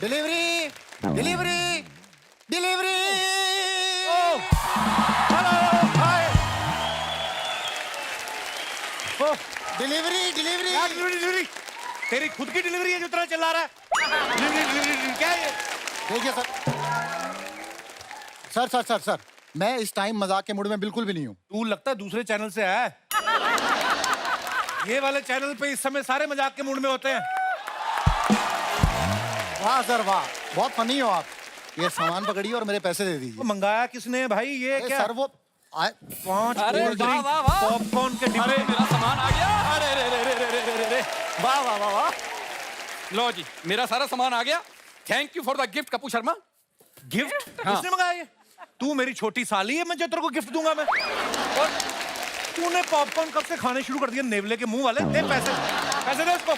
Delivery delivery delivery. Hello hi. Delivery delivery delivery तेरी खुद की डिलीवरी है जो तरह चला रहा है। डिलीवरी क्या है ये? देखिए sir sir sir sir sir मैं इस टाइम मजाक के मूड में बिल्कुल भी नहीं हूँ। तू लगता है दूसरे चैनल से आया है। ये वाले चैनल पे इस समय सारे मजाक के मूड में होते हैं। वाह सर वाह, बहुत फनी हो आप। ये सामान पकड़िए और मेरे पैसे दे दीजिए। वो मंगाया किसने भाई? ये क्या सर वो 5 अरे कोल्ड वाह, ड्रिंक वाह, वाह। पॉपकॉर्न के अरे डिब्बे। मेरा सामान आ गया। अरे रे रे रे रे रे रे रे वाह वाह वाह वाह। लो जी, मेरा सारा सामान आ गया। Thank you for the gift Kapoor Sharma. Gift हाँ। किसने मंगाया ये? तू मेरी छोटी साली है, मैं जो तेरे को गिफ्ट दूंगा मैं। और तूने पॉपकॉर्न कब से खाने शुरू कर दिया? नेवले के मुंह वाले। दे पैसे, पैसे दे उसको।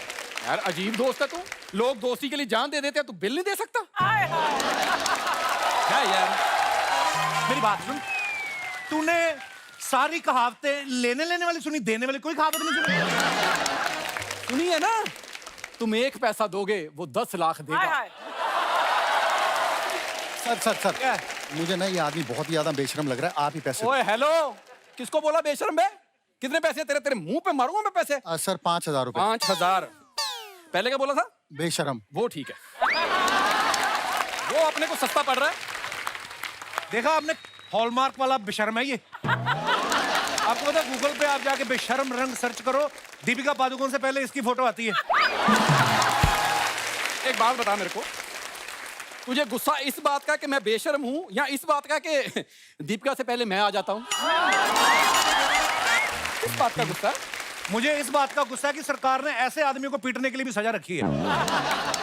यार अजीब दोस्त है तू। लोग दोस्ती के लिए जान दे देते हैं, तू बिल नहीं दे सकता? क्या यार? मेरी बात सुन, तूने सारी कहावतें लेने लेने वाली सुनी, देने वाली कोई कहावत नहीं सुनी। सुनिए ना, तुम 1 पैसा दोगे वो 10 लाख देगा। सर सर सर क्या है? मुझे ना ये आदमी बहुत ही ज्यादा बेशरम लग रहा है। आप ही पैसे ओए हेलो, किसको बोला बेशरम बे? कितने पैसे? तेरे तेरे मुंह पे मारूंगा मैं पैसे। सर 5,000 रुपए। 5000। पहले क्या बोला था? बेशरम। वो ठीक है। वो अपने को सस्ता पड़ रहा है। देखा आपने, हॉलमार्क वाला बेशर्म है ये। आपको पता है, गूगल पे आप जाके बेशर्म रंग सर्च करो, दीपिका पादुकोण से पहले इसकी फोटो आती है। एक बात बता मेरे को, तुझे गुस्सा इस बात का कि मैं बेशर्म हूं या इस बात का कि दीपिका से पहले मैं आ जाता हूं? किस बात का गुस्सा है? मुझे इस बात का गुस्सा है कि सरकार ने ऐसे आदमी को पीटने के लिए भी सजा रखी है,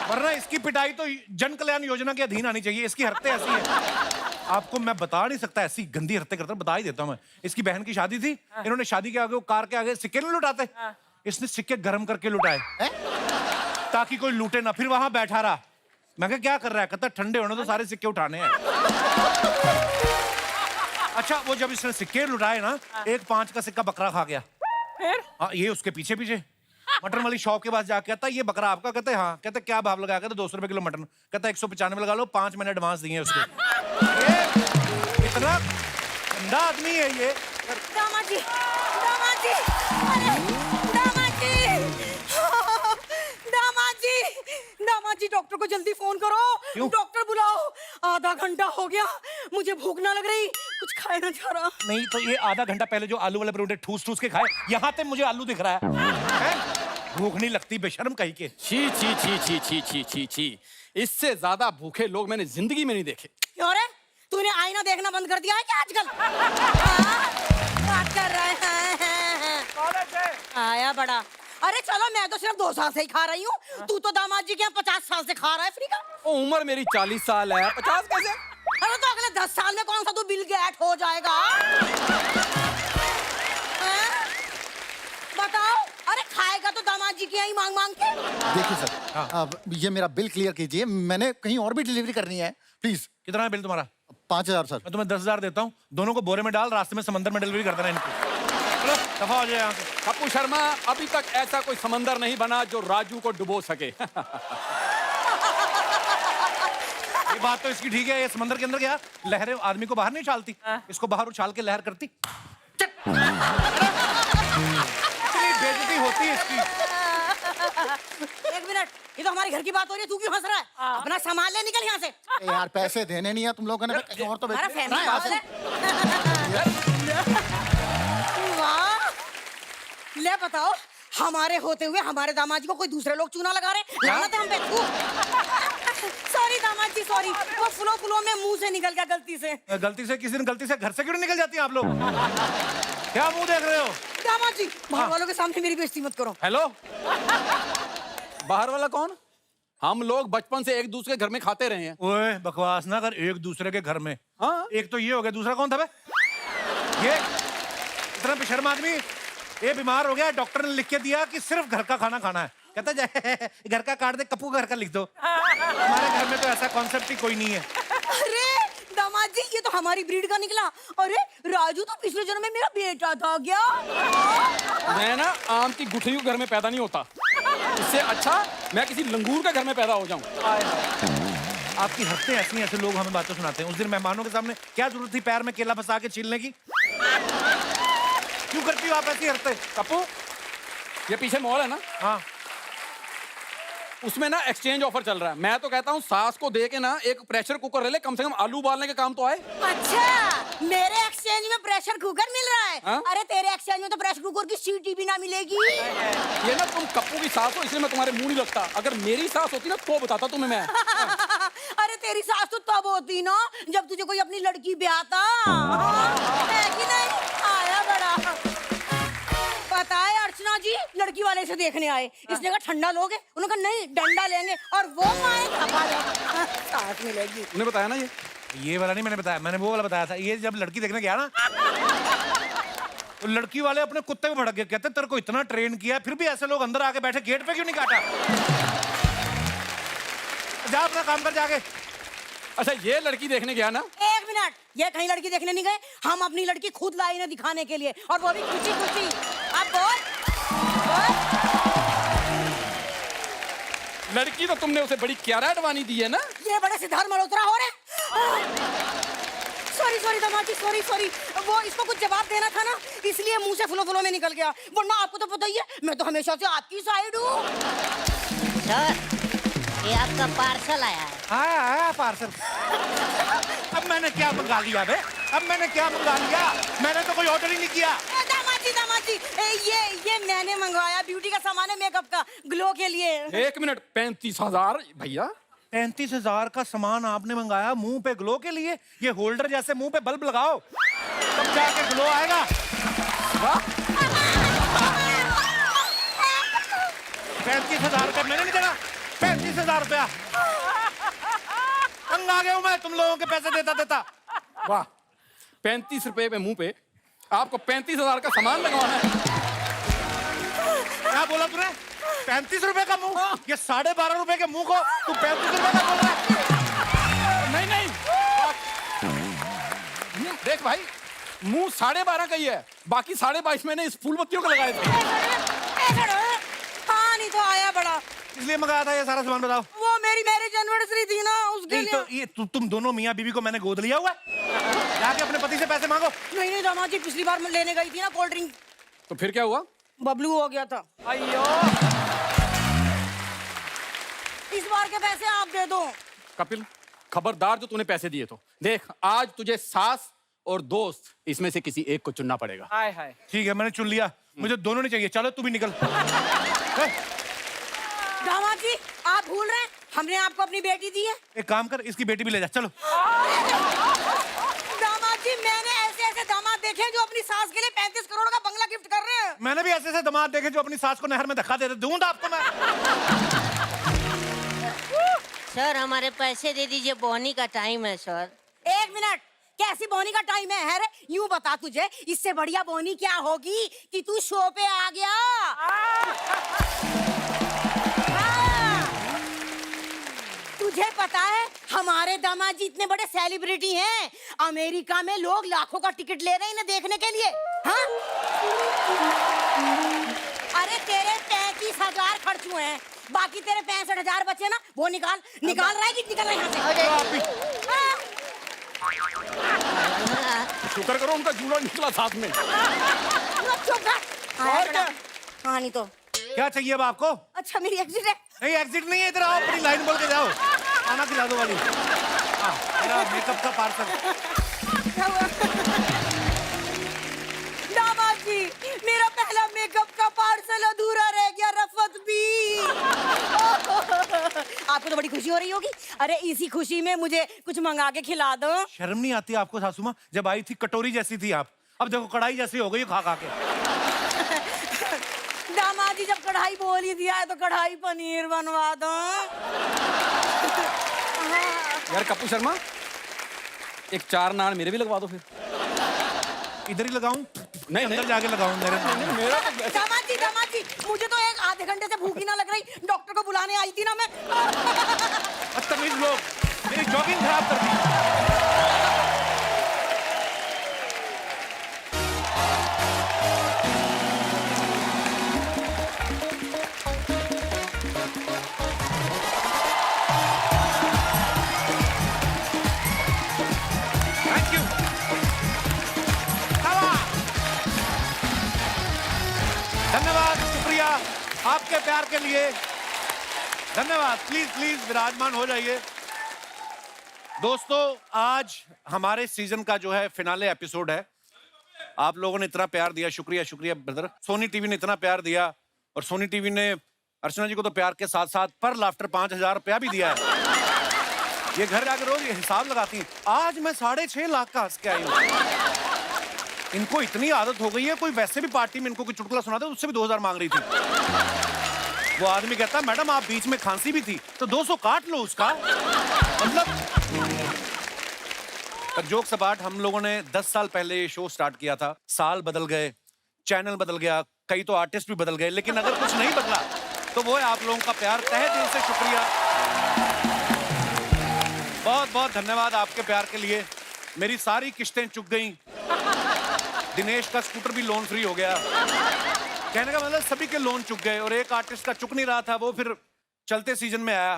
वरना इसकी पिटाई तो जन कल्याण योजना के अधीन आनी चाहिए। इसकी हरकतें ऐसी हैं, आपको मैं बता नहीं सकता, ऐसी गंदी हरकतें करता, बता ही देता हूं मैं। इसकी बहन की शादी थी, इन्होंने शादी के आगे वो कार के आगे सिक्के नहीं लुटाते, इसने सिक्के गर्म करके लुटाए ताकि कोई लूटे ना। फिर वहां बैठा रहा, मैं कहा क्या कर रहा है? कहता ठंडे होने तो सारे सिक्के उठाने हैं। अच्छा, वो जब इसने सिक्के लुटाए ना, एक 5 का सिक्का बकरा खा गया। फिर हाँ, ये उसके पीछे पीछे मटन वाली शॉप के पास जाके कहता ये बकरा आपका? कहते हाँ। कहते क्या भाव लगाया? कहते 200 रुपए किलो मटन। कहता 195 लगा लो, 5 महीने एडवांस दिए उसके। ये इतना गंदा आदमी है ये। दामाद जी, दामाद जी, अरे दामाद जी, दामाद जी, दामाद जी, डॉक्टर को जल्दी फोन करो। क्यों? डॉक्टर बुलाओ, आधा घंटा हो गया, मुझे भूख ना लग रही, कुछ खाए ना जा रहा। नहीं तो ये आधा घंटा पहले जो आलू वाले परोठे ठूस ठूस के खाए, यहाँ पे मुझे आलू दिख रहा है? भूख नहीं लगती बेशर्म कहीं के। छी छी छी छी छी छी छी छी। इससे ज्यादा भूखे लोग मैंने जिंदगी में नहीं देखे। क्यों रे, तूने आईना देखना बंद कर दिया है क्या आजकल? हाँ? बात कर रहा है आया बड़ा। अरे चलो, मैं तो सिर्फ 2 साल से ही खा रही हूँ, तू तो दामाद जी के यहाँ 50 साल से खा रहा है फ्री का। ओ, उम्र मेरी 40 साल है, 50 कैसे? अरे तो अगले 10 साल में कौन सा तू बिल गेट हो जाएगा? हाँ? बताओ, अरे खाएगा तो दामाद जी के यहाँ ही मांग मांग के। देखिए सर, अब ये मेरा बिल क्लियर कीजिए, मैंने कहीं और भी डिलीवरी करनी है प्लीज। कितना है बिल तुम्हारा? 5,000 सर। मैं तुम्हें 10,000 देता हूँ, दोनों को बोरे में डाल, रास्ते में समंदर में डिलीवरी कर देना इनको। चलो दफा हो जाए यहाँ से। कपूर शर्मा, अभी तक ऐसा कोई समंदर नहीं बना जो राजू को डुबो सके। ये बात तो इसकी ठीक है, ये समंदर के अंदर क्या लहरें आदमी को बाहर नहीं उछालती, इसको बाहर उछाल के लहर करती। इतनी बेइज्जती होती है इसकी। 1 मिनट, ये तो हमारे घर की बात हो रही है, तू क्यों हंस रहा है? अपना सामान ले, निकल यहाँ से। ए यार पैसे देने नहीं है तुम लोगों ने, कहीं और तो हमारा भेज फैमिली पागल है। वाह, ले बताओ, हमारे होते हुए हमारे दामाद जी को कोई दूसरे लोग चूना लगा रहे, लानत है हम पे। सॉरी दामाद जी, सॉरी, वो फुलो में मुंह से निकल गया गलती से। गलती से, किसी दिन गलती से घर से क्यों निकल जाती हैं आप लोग? क्या मुंह देख रहे हो? दामाद जी, बाहर वालों के सामने मेरी बेइज्जती मत करो। हेलो, बाहर वाला कौन? हम लोग बचपन से एक दूसरे के घर में खाते रहे हैं। ओए बकवास ना कर, एक दूसरे के घर में। हाँ? एक तो ये हो गया, दूसरा कौन था बे? ये इतना बेशर्म आदमी, ये बीमार हो गया, डॉक्टर ने लिख के दिया कि सिर्फ घर का खाना खाना है। कहता जाए घर का काट दे, कपूर घर का लिख दो। हमारे घर में तो ऐसा कॉन्सेप्ट ही कोई नहीं है। अरे दामाद जी, ये तो हमारी ब्रीड का निकला। अरे राजू तो पिछले जन्म में मेरा बेटा था क्या? मैं ना आम की गुठली घर में पैदा नहीं होता, इससे अच्छा मैं किसी लंगूर के घर में पैदा हो जाऊं। आपकी हरकतें ऐसी हैं, ऐसे लोग हमें बातें सुनाते हैं। उस दिन मेहमानों के सामने क्या जरूरत थी पैर में केला फंसा के छीलने की? क्यों करती हो आप ऐसी हरकतें? कप्पू, ये पीछे मॉल है ना, हाँ, उसमें ना एक्सचेंज ऑफर चल रहा है। मैं तो कहता हूँ सास को दे के ना एक प्रेशर कुकर ले ले, कम से कम आलू उबालने के काम तो आए। अच्छा, मेरे एक्सचेंज में प्रेशर कुकर मिल रहा है। हाँ? अरे तेरे एक्सचेंज में तो प्रेशर कुकर की सीटी भी ना मिलेगी। ये ना तुम कप्पू की सास हो इसलिए मैं तुम्हारे मुंह नहीं लगता। अगर मेरी सास होती ना तो बताता तुम्हें मैं। अरे तेरी सास तो तब होती ना जब तुझे कोई अपनी लड़की ब्याहता। है कि नहीं? आया बड़ा। पता है अर्चना जी लड़की वाले से देखने आए, इसने कहा ठंडा लोगे, उन्होंने कहा नहीं डंडा लेंगे, और वो माए साथ मिलेगी। उन्हें बताया ना ये वाला नहीं मैंने बताया, मैंने वो वाला बताया था। ये जब लड़की देखने गया ना तो लड़की वाले अपने कुत्ते को भड़क गए, कहते तेरे को इतना ट्रेन किया फिर भी ऐसे लोग अंदर आके बैठे, गेट पे क्यों नहीं काटा? जा अपना काम कर जाके। अच्छा, ये लड़की देखने गया ना? एक मिनट, ये कहीं लड़की देखने नहीं गए, हम अपनी लड़की खुद लाई ना दिखाने के लिए, और वो भी खुशी खुशी। अब बोल, बोल। लड़की तो तुमने उसे बड़ी क्यारा अडवाणी दी है ना? ये बड़े सिद्धार्थ मल्होत्रा हो रहे। सॉरी सॉरी दामाद जी, सॉरी। वो इसको कुछ जवाब देना था ना, इसलिए मुंह से फुलो में निकल गया, वरना आपको तो पता ही है मैं तो हमेशा से आपकी साइड हूँ। सर, ये आपका पार्सल आया है। आया पार्सल। अब मैंने क्या मंगा लिया बे? अब मैंने क्या मंगा लिया? मैंने तो कोई ऑर्डर ही नहीं किया। दामाद जी, ये मैंने मंगवाया, ब्यूटी का सामान है, मेकअप का, ग्लो के लिए। एक मिनट, 35,000 भैया? 35,000 का सामान आपने मंगाया मुंह पे ग्लो के लिए? ये होल्डर जैसे मुंह पे बल्ब लगाओ तब जाके ग्लो आएगा। 35,000 का मैंने नहीं देना। 35,000 रुपया तंग आ गया हूं मैं तुम लोगों के पैसे देता। वाह, 35 रुपए पे मुंह पे आपको 35,000 का सामान लगवाना है? क्या बोला तूने? 35 रुपए का मुंह? ये 12.5 रुपए के मुंह को तू 35 रुपए का बोल रहा है? नहीं, देख भाई, मुंह 12.5 का ही है, बाकी 22.5 मैंने इस फूल बत्तियों को लगाए थे। हाँ, नहीं तो आया बड़ा, इसलिए मंगाया था ये सारा सामान। बताओ। वो मेरी मैरिज एनिवर्सरी थी ना, उसके लिए। तो ये तुम दोनों मियाँ बीवी को मैंने गोद लिया हुआ है? जाके अपने पति से पैसे मांगो। नहीं दामाद जी, पिछली बार मैं लेने गई थी ना कोल्ड ड्रिंक, तो फिर क्या हुआ? बबलू हो गया था। अयो, इस बार के पैसे आप दे दो। कपिल, खबरदार जो तूने पैसे दिए तो देख, आज तुझे सास और दोस्त इसमें से किसी एक को चुनना पड़ेगा। हाय हाय। ठीक है, मैंने चुन लिया, मुझे दोनों नहीं चाहिए। चलो तू भी निकल। दामाद जी, आप भूल रहे हैं हमने आपको अपनी बेटी दी है। एक काम कर, इसकी बेटी भी ले जा। चलो। दामाद जी, मैंने ऐसे दामाद देखे जो अपनी सास के लिए 35 करोड़ का बंगला गिफ्ट कर रहे हैं। मैंने भी ऐसे दामाद देखे जो अपनी सास को नहर में धक्का देते। दूंगा आपको मैं। सर, हमारे पैसे दे दीजिए, बोहनी का टाइम है सर। एक मिनट, कैसी बोनी का टाइम है रे? यूं बता, तुझे इससे बढ़िया बोनी क्या होगी कि तू शो पे आ गया। तुझे पता है हमारे दामाद जी इतने बड़े सेलिब्रिटी हैं, अमेरिका में लोग लाखों का टिकट ले रहे हैं इन्हें देखने के लिए। हाँ? अरे तेरे 35,000 खर्च हुए हैं, बाकी तेरे 65,000 बचे ना, वो निकाल रहा है कि निकल रहा है यहाँ से? हाँ? शुक्र करो उनका जूड़ा निकला साथ में। चुप कर। और क्या? हाँ, नहीं तो क्या चाहिए अब आपको? अच्छा, मेरी एग्जिट है। नहीं, एग्जिट नहीं है, इधर आओ, अपनी लाइन बोल के जाओ। खाना खिला दो वाली। हाँ, मेरा मेकअप का पार्सल। दामाद जी, मेरा पहला मेकअप का पार्सल अधूरा रह गया, रफत भी। आपको तो बड़ी खुशी हो रही होगी। अरे इसी खुशी में मुझे कुछ मंगा के खिला दो। शर्म नहीं आती आपको सासू माँ? जब आई थी कटोरी जैसी थी आप, अब देखो कढ़ाई जैसी हो गई खा खा के। दामाद जी, जब कढ़ाई बोल ही दिया है तो कढ़ाई पनीर बनवा दो। यार कपूर शर्मा, एक 4 नान मेरे भी लगवा दो फिर। इधर ही लगाऊं? नहीं, अंदर जाके लगाऊं मेरे। मेरा तो दामाद जी, मुझे तो एक आधे घंटे से भूख ही ना लग रही, डॉक्टर को बुलाने आई थी ना मैं। बदतमीज लोग, मेरी जॉगिंग खराब कर दी। आपके प्यार के लिए धन्यवाद। प्लीज प्लीज विराजमान हो जाइए। दोस्तों, आज हमारे सीजन का जो है फिनाले एपिसोड है। आप लोगों ने इतना प्यार दिया, शुक्रिया शुक्रिया ब्रदर। सोनी टीवी ने इतना प्यार दिया और सोनी टीवी ने अर्चना जी को तो प्यार के साथ साथ पर लाफ्टर 5,000 रुपया भी दिया है। ये घर जाकर रोज ये हिसाब लगाती हैं। आज मैं 6.5 लाख का हंस के आई हूँ। इनको इतनी आदत हो गई है, कोई वैसे भी पार्टी में इनको कोई चुटकुला सुनाता उससे भी 2,000 मांग रही थी। वो आदमी कहता मैडम आप बीच में खांसी भी थी तो 200 काट लो उसका। मतलब पर जोक सपाट, हम लोगों ने 10 साल पहले ये शो स्टार्ट किया था। साल बदल गए, चैनल बदल गया, कई तो आर्टिस्ट भी बदल गए, लेकिन अगर कुछ नहीं बदला तो वो है आप लोगों का प्यार। तहे दिल से शुक्रिया, बहुत बहुत धन्यवाद आपके प्यार के लिए। मेरी सारी किश्तें चुक गई। दिनेश का स्कूटर भी लोन फ्री हो गया। कहने का मतलब सभी के लोन चुक गए और एक आर्टिस्ट का चुक नहीं रहा था, वो फिर चलते सीजन में आया।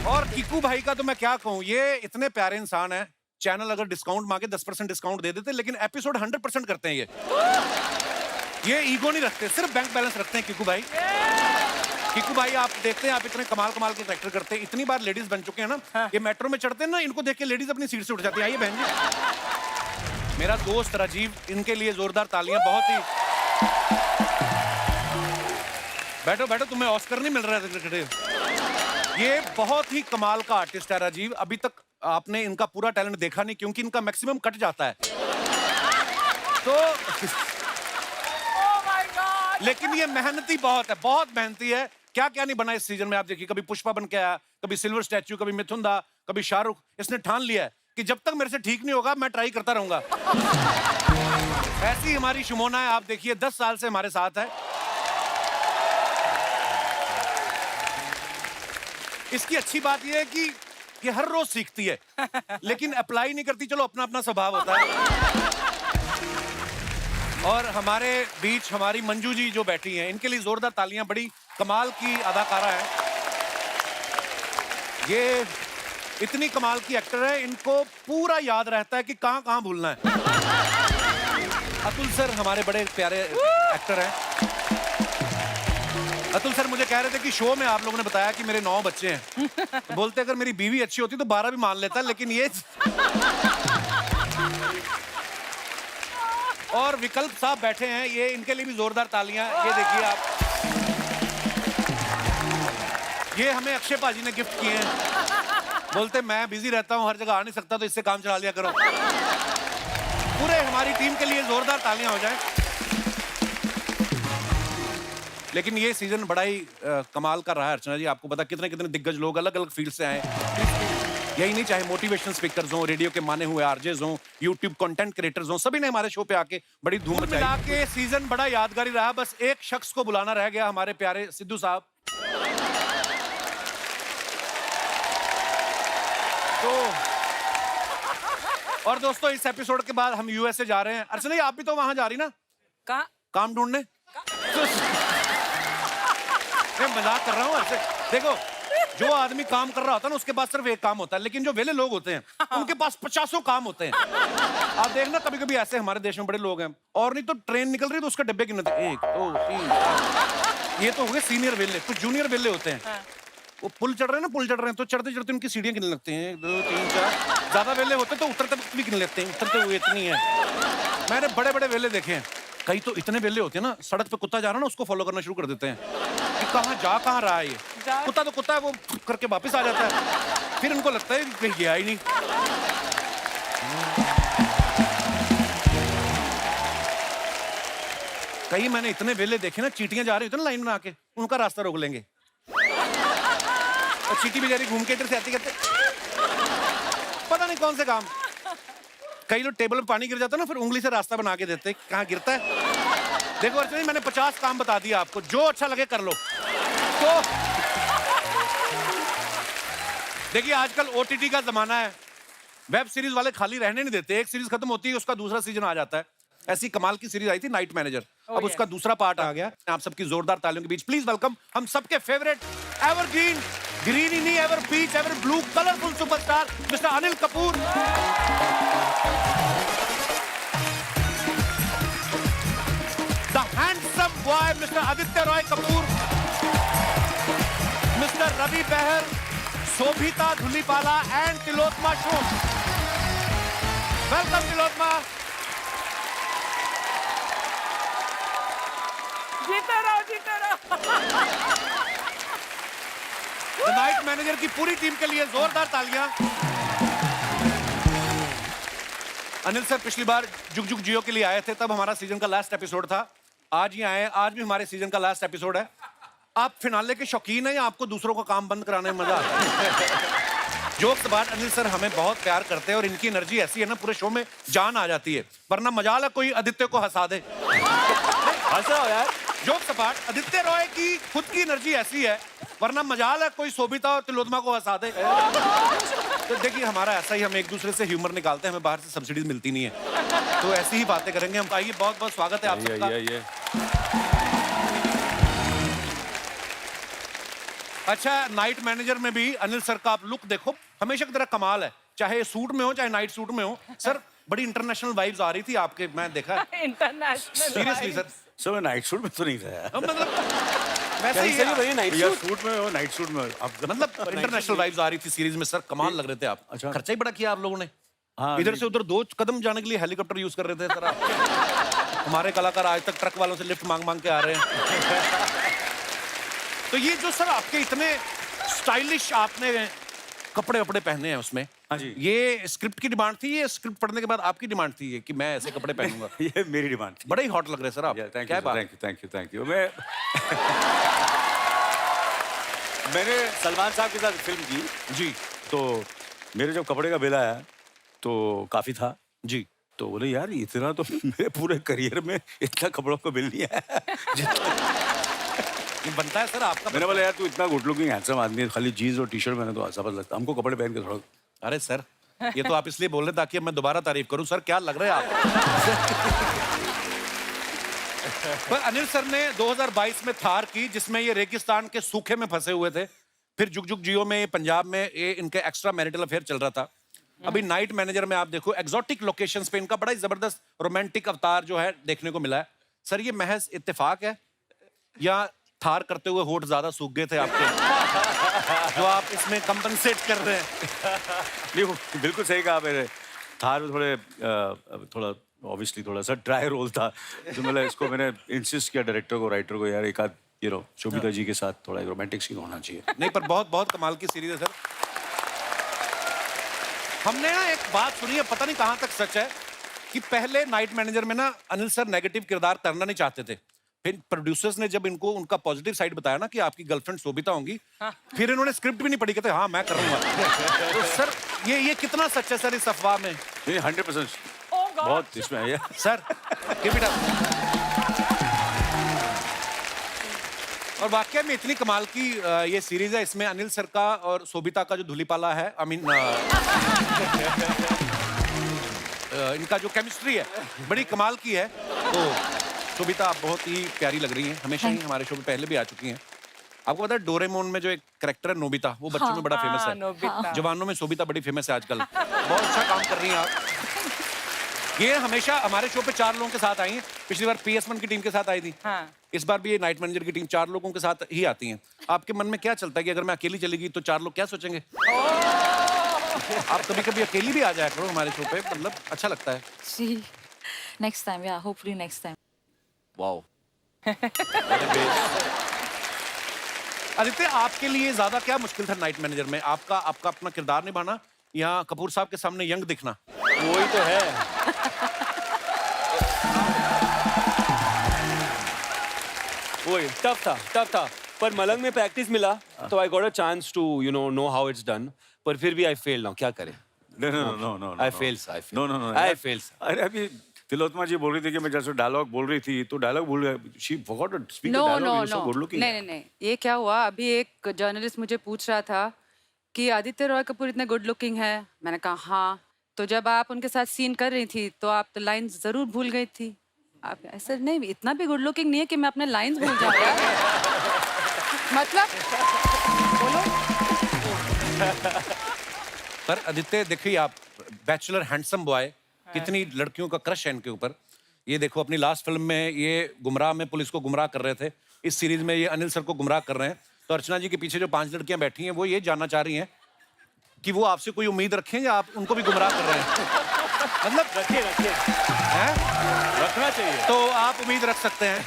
और किकू भाई का तो मैं क्या कहूं, ये इतने प्यारे इंसान है। चैनल अगर डिस्काउंट मांगे 10% डिस्काउंट दे देते, लेकिन एपिसोड 100% करते हैं। ये ईगो नहीं रखते, सिर्फ बैंक बैलेंस रखते हैं किकू भाई। किकू भाई आप देखते हैं, आप इतने कमाल कमाल के कैरेक्टर करते हैं। इतनी बार लेडीज बन चुके हैं ना, ये मेट्रो में चढ़ते हैं ना, इनको देख के लेडीज अपनी सीट से उठ जाती है। आइए बहन जी। मेरा दोस्त राजीव, इनके लिए जोरदार तालियां। बहुत ही बैठो बैठो, तुम्हें ऑस्कर नहीं मिल रहा है। ये बहुत ही कमाल का आर्टिस्ट है राजीव। अभी तक आपने इनका पूरा टैलेंट देखा नहीं, क्योंकि इनका मैक्सिमम कट जाता है। तो लेकिन ये मेहनती बहुत है, बहुत मेहनती है। क्या क्या नहीं बना इस सीजन में, आप देखिए। कभी पुष्पा बन के आया, कभी सिल्वर स्टैच्यू, कभी मिथुन दा, कभी शाहरुख। इसने ठान लिया है कि जब तक मेरे से ठीक नहीं होगा मैं ट्राई करता रहूंगा। ऐसी हमारी शुमोना है, आप देखिए 10 साल से हमारे साथ है। इसकी अच्छी बात यह है कि ये हर रोज सीखती है, लेकिन अप्लाई नहीं करती। चलो अपना अपना स्वभाव होता है। और हमारे बीच हमारी मंजू जी जो बैठी हैं, इनके लिए जोरदार तालियां। बड़ी कमाल की अदाकारा है ये, इतनी कमाल की एक्टर है, इनको पूरा याद रहता है कि कहां कहां भूलना है। अतुल सर हमारे बड़े प्यारे एक्टर हैं। अतुल सर मुझे कह रहे थे कि शो में आप लोगों ने बताया कि मेरे 9 बच्चे हैं, तो बोलते अगर मेरी बीवी अच्छी होती तो 12 भी मान लेता, लेकिन ये और विकल्प साहब बैठे हैं, ये इनके लिए भी जोरदार तालियां। ये देखिए आप, ये हमें अक्षय पाजी ने गिफ्ट किए हैं। बोलते मैं बिजी रहता हूं, हर जगह आ नहीं सकता, तो इससे काम चला लिया करो। पूरे हमारी टीम के लिए जोरदार तालियां हो जाएं। लेकिन ये सीजन बड़ा ही कमाल का रहा है अर्चना जी। आपको पता कितने कितने दिग्गज लोग अलग अलग फील्ड से आए। यही नहीं, चाहे मोटिवेशनल स्पीकर्स हों, रेडियो के माने हुए आरजेज हों, यूट्यूब कंटेंट क्रिएटर्स हों, सभी ने हमारे शो पे आके बड़ी धूम मचाई के सीजन बड़ा यादगारी रहा। बस एक शख्स को बुलाना रह गया, हमारे प्यारे सिद्धू साहब। तो और दोस्तों, इस एपिसोड के बाद हम यूएसए जा रहे हैं। अर्चना जी आप भी तो वहां जा रही ना, कहाँ? काम ढूंढने। मैं मजाक कर रहा हूँ अर्चना। देखो, जो आदमी काम कर रहा होता है ना, उसके पास सिर्फ एक काम होता है, लेकिन जो वेले लोग होते हैं उनके पास 50 काम होते हैं। आप देखना, कभी कभी ऐसे हमारे देश में बड़े लोग हैं, और नहीं तो ट्रेन निकल रही तो उसके डब्बे गिनते हैं 1 2 3 4। ये तो हो गए सीनियर वेले। कुछ जूनियर वेले होते हैं, वो पुल चढ़ रहे हैं ना, पुल चढ़ रहे हैं तो चढ़ते चढ़ते उनकी सीढ़ियां गिनने लगते हैं 1 2 3 4। ज्यादा वेले होते तो उतरते भी गिन लेते हैं, उतरते हुए इतनी है। मैंने बड़े बड़े वेले देखे हैं। कई तो इतने वेले होते हैं ना, सड़क पे कुत्ता जा रहा है ना, उसको फॉलो करना शुरू कर देते हैं कि कहाँ रहा है ये कुत्ता। तो कुत्ता है, वो करके वापस आ जाता है। फिर उनको लगता है कहीं गया ही नहीं। कई मैंने इतने वेले देखे ना, चींटियां जा रही होती है ना लाइन बना के, उनका रास्ता रोक लेंगे और चींटी बेचारी घूम के इधर से आती करते, पता नहीं कौन से काम। कई लोग टेबल पे पानी गिर जाता है ना, फिर उंगली से रास्ता बना के देते, कहाँ गिरता है। देखो अर्चना जी, मैंने 50 काम बता दिया आपको, जो अच्छा लगे कर लो। तो देखिए, आजकल ओटीटी का जमाना है, वेब सीरीज वाले खाली रहने नहीं देते। एक सीरीज खत्म होती है, उसका दूसरा सीजन आ जाता है। ऐसी कमाल की सीरीज आई थी नाइट मैनेजर, अब उसका दूसरा पार्ट आ गया। आप सबकी जोरदार तालियों के बीच प्लीज वेलकम हम सबके फेवरेट एवरग्रीन, ग्रीन ही नहीं, ever peach, ever blue, colourful superstar mister Anil Kapoor. Boy mister Aditya Roy Kapur, mister Ravi Behl, Sobhita Dhulipala and Tillotama Shome. Welcome Tillotama. जीते रहो, जीते रहो। द नाइट मैनेजर की पूरी टीम के लिए जोरदार तालियां। अनिल सर पिछली बार जुग जुग जियो के लिए आए थे, तब हमारा सीजन का लास्ट एपिसोड था। आज ही आए, आज भी हमारे सीजन का लास्ट एपिसोड है। आप फिनाले के शौकीन हैं या आपको दूसरों का काम बंद कराने में मजा आता है? जोक्स बाद अनिल सर हमें बहुत प्यार करते हैं और इनकी एनर्जी ऐसी है ना, पूरे शो में जान आ जाती है। वरना मजाल है कोई आदित्य को हंसा दे। हंसाओ यार। जोक्स अपार्ट, आदित्य रॉय की खुद की एनर्जी ऐसी है, वरना मजाल है कोई शोभिता और तिलोत्मा को हंसा दे। तो देखिए हमारा ऐसा ही, हम एक दूसरे से ह्यूमर निकालते हैं, हमें बाहर से सब्सिडीज मिलती नहीं है, तो ऐसी ही बातें करेंगे हम। आइए, बहुत बहुत स्वागत है आप सबका। अच्छा, नाइट मैनेजर में भी अनिल सर का आप लुक देखो, हमेशा की तरह कमाल है, चाहे सूट में हो चाहे नाइट सूट में हो। सर बड़ी इंटरनेशनल वाइब्स आ रही थी आपके, मैं देखा। इंटरनेशनल सीरियसली सर, सर मैं नाइट सूट में तो नहीं था यार। मतलब वैसे ही है। भाई नाइट या सूट में हो, नाइट सूट में हो। आप मतलब इंटरनेशनल वाइब्स आ रही थी सीरीज में। सर कमाल लग रहे थे आप। अच्छा। खर्चा ही बड़ा किया आप लोगों ने। हाँ, इधर से उधर 2 कदम जाने के लिए हेलीकॉप्टर यूज कर रहे थे सर आप। हमारे कलाकार आज तक ट्रक वालों से लिफ्ट मांग मांग के आ रहे हैं। तो ये जो सर आपके इतने स्टाइलिश आपने कपड़े वपड़े पहने हैं उसमें, हाँ जी। ये स्क्रिप्ट की डिमांड थी, ये स्क्रिप्ट पढ़ने के बाद आपकी डिमांड थी ये कि मैं ऐसे कपड़े पहनूंगा? ये मेरी डिमांड थी। बड़े ही हॉट लग रहे हैं सर आप। थैंक क्या यू, बात? Thank you. मैंने सलमान साहब के साथ फिल्म की जी तो मेरे जब कपड़े का बिल आया तो काफी था जी। तो बोले यार इतना तो मेरे पूरे करियर में इतना कपड़ों का बिल नहीं आया। ये बनता है सर आपका। मैंने बोला यार तू इतना गुड लुकिंग हैंडसम आदमी है, खाली जीन्स और टी शर्ट पहने तो अच्छा लगता, हमको कपड़े पहन के थोड़ा। अरे सर, ये तो आप इसलिए बोल रहे ताकि मैं दोबारा तारीफ करूं। सर क्या लग रहा है आप? पर अनिल सर ने 2022 में थार की, जिसमें ये रेगिस्तान के सूखे में फंसे हुए थे। फिर जुग जुग जियो में, पंजाब में ये इनके एक्स्ट्रा मैरिटल अफेयर चल रहा था। अभी नाइट मैनेजर में आप देखो, एक्सोटिक लोकेशंस पे इनका बड़ा ही जबरदस्त रोमांटिक अवतार जो है देखने को मिला है। सर ये महज इत्तेफाक है या थार करते हुए होठ ज्यादा सूख गए थे आपके, जो आप इसमें कंपनसेट कर रहे हैं? नहीं वो बिल्कुल सही कहा मैंने। थार में थोड़ा ऑब्वियसली थोड़ा सा ड्राई रोल था, तो मतलब इसको मैंने इंसिस्ट किया डायरेक्टर को, राइटर को, यार एक आध शोभिता जी के साथ थोड़ा रोमांटिक सीन होना चाहिए। नहीं पर बहुत बहुत कमाल की सीरीज है सर। हमने ना एक बात सुनी है, पता नहीं कहां तक सच है, कि पहले नाइट मैनेजर में ना अनिल सर नेगेटिव किरदार करना नहीं चाहते थे। फिर प्रोड्यूसर्स ने जब इनको उनका पॉजिटिव साइड बताया ना कि आपकी गर्लफ्रेंड शोभिता होंगी, फिर इन्होंने स्क्रिप्ट भी नहीं पढ़ी, कहते हाँ मैं करूंगा। तो सर ये कितना सच है सर इस अफवाह में? नहीं 100% बहुत इसमें है यार। Sir give it up। और वाकई में इतनी कमाल की ये सीरीज है, इसमें अनिल सर का और शोभिता का जो धुलीपाला है, आई मीन इनका जो केमिस्ट्री है बड़ी कमाल की है। तो शोभिता आप बहुत ही प्यारी लग रही हैं, हमेशा ही हमारे शो में पहले भी आ चुकी हैं। आपको पता है डोरेमोन में जो एक कैरेक्टर है नोबिता, वो बच्चों में बड़ा फेमस है। जवानों में शोभिता बड़ी फेमस है आजकल। बहुत अच्छा काम कर रही हैं आप। ये हमेशा हमारे शो पे 4 लोगों के साथ आई हैं। पिछली बार PS1 की टीम के साथ आई थी। इस बार भी ये नाइट मैनेजर की टीम 4 लोगों के साथ ही आती हैं। आपके मन में क्या चलता है कि अगर मैं अकेली चलेगी तो 4 लोग क्या सोचेंगे? आप कभी कभी अकेली भी आ जाया करो हमारे शो पे, मतलब अच्छा लगता है। See, next time, yeah, hopefully next time. Wow. Aditya आपके लिए ज्यादा क्या मुश्किल था नाइट मैनेजर में? आपका अपना किरदार निभाना या कपूर साहब के सामने यंग दिखना? वही तो है। वही टफ था पर मलंग में प्रैक्टिस मिला तो I got a chance to know how it's done, पर फिर भी आई फेल नाउ, क्या करें? No. I fails. No. I fails. अरे अभी तिलोत्मा जी बोल रही थी कि मैं जैसे डायलॉग बोल रही थी तो डायलॉग भूल गया। She forgot to speak the No, dialogue. no, You're so no. good looking. नहीं, ये क्या हुआ? अभी एक जर्नलिस्ट मुझे पूछ रहा था कि आदित्य रॉय कपूर इतने गुड लुकिंग है। मैंने कहा हाँ। तो जब आप उनके साथ सीन कर रही थी तो आप तो लाइंस जरूर भूल गई थी। आप ऐसा नहीं, इतना भी गुड लुकिंग नहीं है कि मैं अपने लाइंस भूल जाऊँ यार। मतलब बोलो। पर आदित्य देखिए, आप बैचलर हैंडसम बॉय, कितनी लड़कियों का क्रश है इनके ऊपर। ये देखो अपनी लास्ट फिल्म में ये गुमराह में पुलिस को गुमराह कर रहे थे, इस सीरीज में ये अनिल सर को गुमराह कर रहे हैं। तो अर्चना जी के पीछे जो 5 लड़कियां बैठी हैं वो ये जानना चाह रही हैं कि वो आपसे कोई उम्मीद रखें या आप उनको भी गुमराह कर रहे हैं। मतलब रखिए हैं? रखना चाहिए। तो आप उम्मीद रख सकते हैं।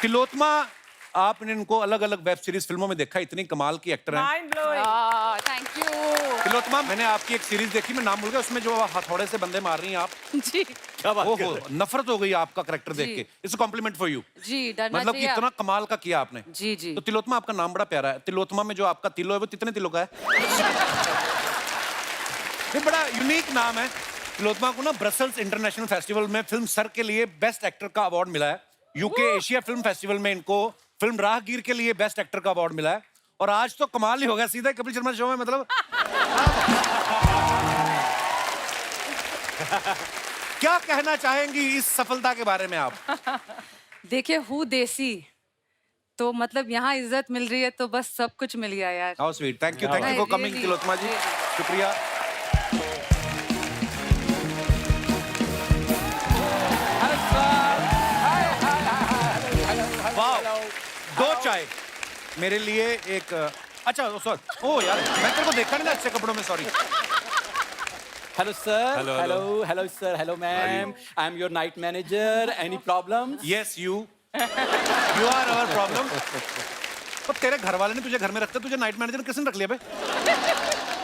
तिलोत्मा, आपने इनको अलग अलग वेब सीरीज फिल्मों में देखा, इतनी कमाल की एक्टर हैं। Mind blowing. Thank you. Tilottama, मैंने आपकी एक सीरीज देखी, मैं नाम भूल गया, उसमें जो हथौड़े से बंदे मार रही हैं आप, जी क्या बात कर ओहो, रहे हैं? नफरत हो गई आपका करेक्टर देख जी। Okay. It's compliment for you. जी, डरना मतलब कि चाहिए इतना कमाल का किया आपने। जी जी। तो तिलोत्मा, आपका नाम बड़ा प्यारा है। तिलोत्मा में जो आपका तिलो है वो कितने तिलों का है? ये बड़ा यूनिक नाम है। तिलोत्मा को ना ब्रसल्स इंटरनेशनल फेस्टिवल में फिल्म सर के लिए बेस्ट एक्टर का अवार्ड मिला है। यूके एशिया फिल्म फेस्टिवल में इनको फिल्म राहगीर के लिए बेस्ट एक्टर का अवार्ड मिला है। और आज तो कमाल ही हो गया, सीधा कपिल शर्मा शो में, मतलब क्या कहना चाहेंगी इस सफलता के बारे में आप? देखिए हूँ देसी, तो मतलब यहाँ इज्जत मिल रही है तो बस सब कुछ मिल गया यार। How sweet, thank you for Really, coming Tillotama ji, really. शुक्रिया। वाह, 2 चाय मेरे लिए एक। अच्छा सॉरी, ओ यार मैं तेरे को देखा नहीं ना अच्छे कपड़ों में, sorry. Hello, sir. Hello, hello. Hello, sir. Hello, ma'am. I'm your night manager. Any problems? Yes you are our problem. तो तेरे घर वाले ने तुझे घर में रखते, तुझे नाइट मैनेजर किसने रख लिया बे?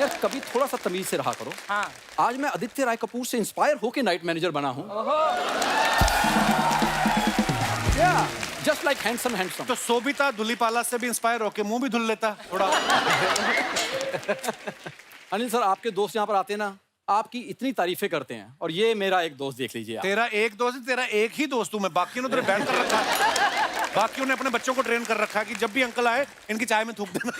यार कभी थोड़ा सा तमीज से रहा करो। हाँ। आज मैं आदित्य राय कपूर से इंस्पायर होके नाइट मैनेजर बना हूँ। Just like handsome. तो सोबिता धुलीपाला से भी इंस्पायर होके मुंह भी धुल लेता थोड़ा। अनिल सर, आपके दोस्त यहाँ पर आते हैं ना, आपकी इतनी तारीफें करते हैं, और ये मेरा एक दोस्त देख लीजिए आप। तेरा एक दोस्त, तेरा एक ही दोस्त हूं मैं, बाकी ने तेरे बैंड कर रखा है। बाकियों ने अपने बच्चों को ट्रेन कर रखा है कि जब भी अंकल आए इनकी चाय में थूक देना।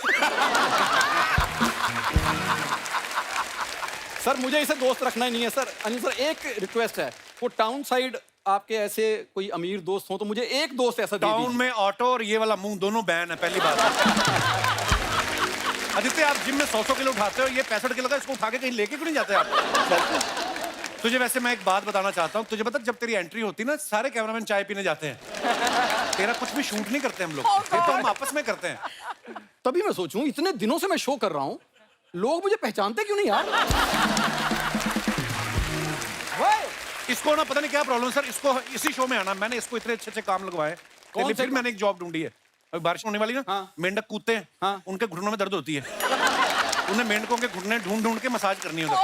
सर मुझे इसे दोस्त रखना ही नहीं है सर। अनिल सर, एक रिक्वेस्ट है, वो टाउन साइड आपके ऐसे कोई अमीर दोस्त हो तो मुझे एक दोस्त ऐसा दे टाउन दीजिए। में ऑटो और ये वाला मुंह दोनों बैन है, पहली बात। आदित्य, आप जिम में 100 किलो उठाते हो, ये 65 किलो का, इसको उठा के कहीं लेके क्यों नहीं जाते आप? तुझे वैसे मैं एक बात बताना चाहता हूँ, तुझे पता जब तेरी एंट्री होती है ना, सारे कैमरामैन चाय पीने जाते हैं। तेरा कुछ भी शूट नहीं करते हम लोग, ये तो हम आपस में करते हैं। तभी मैं सोचूं, इतने दिनों से मैं शो कर रहा हूँ, लोग मुझे पहचानते क्यों नहीं यार? इसको ना पता नहीं क्या प्रॉब्लम सर, इसको इसी शो में आना, मैंने इसको इतने अच्छे काम लगवाए, कौन से फिर मैंने एक जॉब ढूंढी है। अभी बारिश होने वाली ना, हाँ। मेंढक कूदते हैं, हाँ। उनके घुटनों में दर्द होती है। उन्हें मेंढकों के घुटने ढूंढ के मसाज करनी है उधर।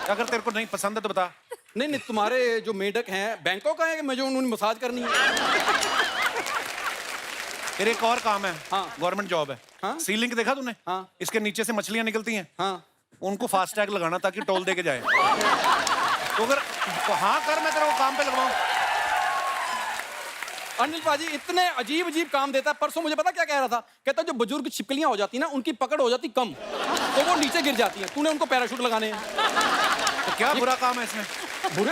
अगर तेरे को नहीं पसंद है तो बता। नहीं, तुम्हारे जो मेढक हैं बैंकॉक आए, मुझे उन्होंने मसाज करनी है। तेरे एक और काम है, हाँ। गवर्नमेंट जॉब है। हाँ। सीलिंग देखा तूने? हाँ। इसके नीचे से मछलियां निकलती हैं, हाँ। उनको फास्ट टैग लगाना ताकि टोल दे के जाए। तो अगर तो हाँ कर, मैं तेरे को काम पे लगवाऊं। अनिल पाजी इतने अजीब अजीब काम देता है। परसों मुझे पता क्या कह रहा था, कहता जो बुजुर्ग छिपकलियां हो जाती ना, उनकी पकड़ हो जाती कम, तो वो नीचे गिर जाती हैं, तूने उनको पैराशूट लगाने हैं। तो क्या बुरा काम है इसमें? बुरे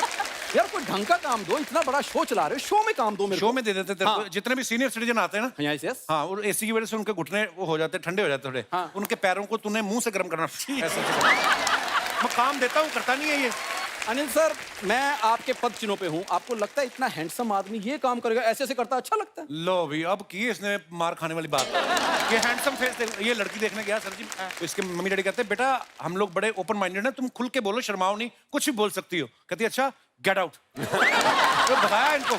यार, कोई ढंग का काम दो, इतना बड़ा शो चला रहे हो, शो में काम दो मेरे शो को। में दे देते तेरे को। हाँ। जितने भी सीनियर सिटीजन आते हैं ना, यस। हाँ, और एसी की वजह से उनके घुटने वो हो जाते हैं, ठंडे हो जाते हैं थोड़े। हाँ। उनके पैरों को तूने मुंह से गर्म करना। ऐसे मैं काम देता हूँ, करता नहीं है ये। अनिल सर, मैं आपके पद चिन्हों पे हूँ, आपको लगता है इतना हैंडसम आदमी ये काम करेगा, ऐसे ऐसे करता अच्छा लगता है? लो भी, अब की इसने मार खाने वाली बात। ये हैंडसम फेस, ये लड़की देखने गया सर जी, तो इसके मम्मी डैडी कहते हैं बेटा हम लोग बड़े ओपन माइंडेड हैं, तुम खुल के बोलो, शर्माओ नहीं, कुछ भी बोल सकती हो। कहती अच्छा गेट आउट। तो बताया इनको।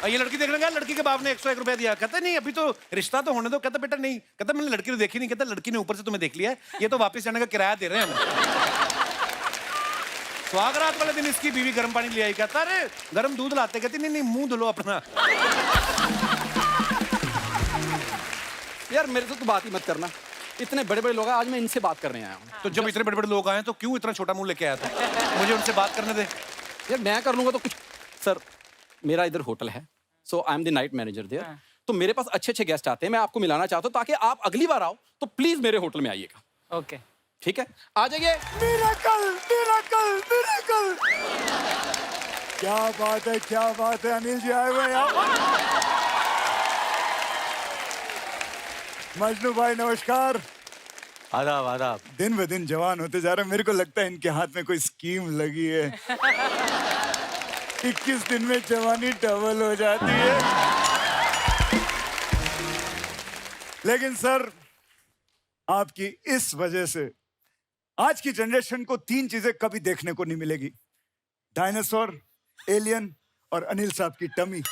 ये लड़की देखने गया, लड़की के बाप ने 101 रुपया दिया। कहता नहीं अभी तो रिश्ता तो होने दो। कहता बेटा नहीं, कहता मैंने लड़की तो देखी नहीं। कहता लड़की ने ऊपर से तुम्हें देख लिया है, ये तो वापस जाने का किराया दे रहे हैं हम। स्वागरात वाले दिन इसकी बीवी गर्म पानी ले आई। कहता अरे गर्म दूध लाते। कहती नहीं नहीं, मुंह धुलो अपना। यार मेरे से तो बात ही मत करना, इतने बड़े बड़े लोग हैं, आज मैं इनसे बात करने आया हूँ। तो जब इतने बड़े बड़े लोग आए तो क्यों इतना छोटा मुंह लेके आया था? मुझे उनसे बात करने दे। यार मैं कर लूंगा तो कुछ। सर मेरा इधर होटल है, so I am the night manager there, तो मेरे पास अच्छे अच्छे गेस्ट आते हैं, मैं आपको मिलाना चाहता हूँ, ताकि आप अगली बार आओ तो प्लीज मेरे होटल में आइएगा। ओके। ठीक है, आ जाइए। क्या बात है अनिल जी आए हुए यहाँ। मजनू भाई नमस्कार। आदाब आदाब। दिन ब दिन जवान होते जा रहे हैं। मेरे को लगता है इनके हाथ में कोई स्कीम लगी है। 21 दिन में जवानी डबल हो जाती है। लेकिन सर, आपकी इस वजह से आज की जनरेशन को 3 चीजें कभी देखने को नहीं मिलेगी: डायनासोर, एलियन और अनिल साहब की टमी।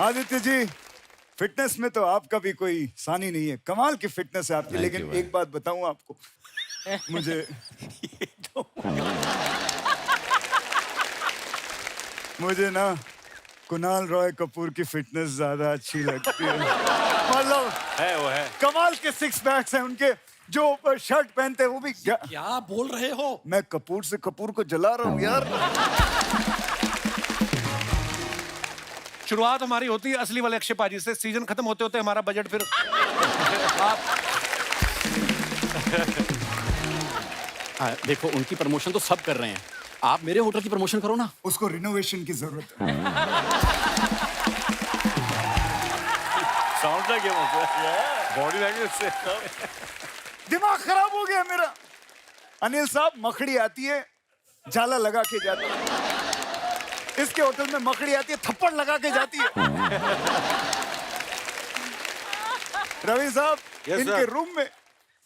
आदित्य जी, फिटनेस में तो आपका भी कोई सानी नहीं है। कमाल की फिटनेस है आपकी। लेकिन एक बात बताऊं आपको, मुझे ना कुणाल रॉय कपूर की फिटनेस ज्यादा अच्छी लगती है। मतलब है वो है। कमाल के 6 पैक्स हैं उनके। जो शर्ट पहनते हैं वो भी क्या बोल रहे हो? मैं कपूर से कपूर को जला रहा हूँ यार। शुरुआत हमारी होती है असली वाले अक्षय पाजी से। सीजन खत्म होते होते हमारा बजट फिर आप देखो, उनकी प्रमोशन तो सब कर रहे हैं, आप मेरे होटल की प्रमोशन करो ना। उसको रिनोवेशन की जरूरत है। साउंड लाइक बॉडी लैंग्वेज से दिमाग खराब हो गया मेरा। अनिल साहब, मखड़ी आती है, जाला लगा के जाती है। इसके होटल में मकड़ी आती है, थप्पड़ लगा के जाती है। रवि साहब, Yes, इनके sir. रूम में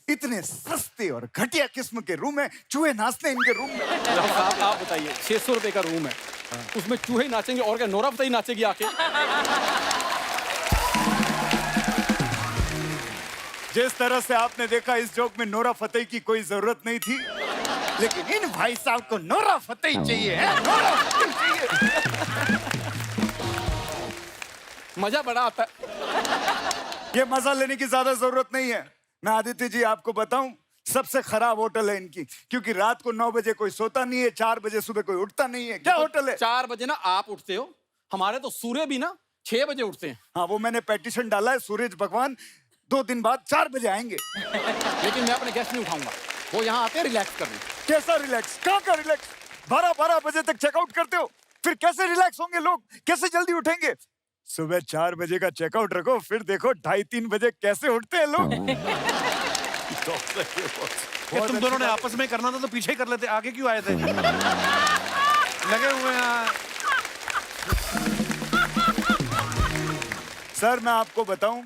इतने सस्ते और घटिया किस्म के रूम है, चूहे नाचते हैं इनके रूम में। साहब आप बताइए, 600 रुपए का रूम है, उसमें चूहे नाचेंगे और क्या नोरा फतेही नाचेगी आके? जिस तरह से आपने देखा, इस जोक में नोरा फतेही की कोई जरूरत नहीं थी, लेकिन इन भाई साहब को नोरा फतेही चाहिए है। नोरा फतेही चाहिए। मजा बड़ा आता है। ये मजा लेने की ज्यादा जरूरत नहीं है। मैं आदित्य जी आपको बताऊं, सबसे खराब होटल है इनकी, क्योंकि रात को 9 बजे कोई सोता नहीं है, 4 बजे सुबह कोई उठता नहीं है। क्या होटल है? 4 बजे ना आप उठते हो, हमारे तो सूर्य भी ना 6 बजे उठते हैं। हाँ, वो मैंने पेटिशन डाला है, सूरज भगवान 2 दिन बाद 4 बजे आएंगे। लेकिन मैं अपने गेस्ट नहीं उठाऊंगा, वो यहाँ आते हैं रिलैक्स करने। कैसा रिलैक्स? कहाँ का रिलैक्स? 12 बजे तक चेकआउट करते हो, फिर कैसे रिलैक्स होंगे लोग? कैसे जल्दी उठेंगे? सुबह 4 बजे का चेकआउट रखो, फिर देखो 2:30-3 बजे कैसे उठते हैं लोग। क्या तुम दोनों ने आपस में करना था तो पीछे कर लेते, आगे क्यों आए थे? लगे हुए हैं। सर, मैं आपको बताऊं,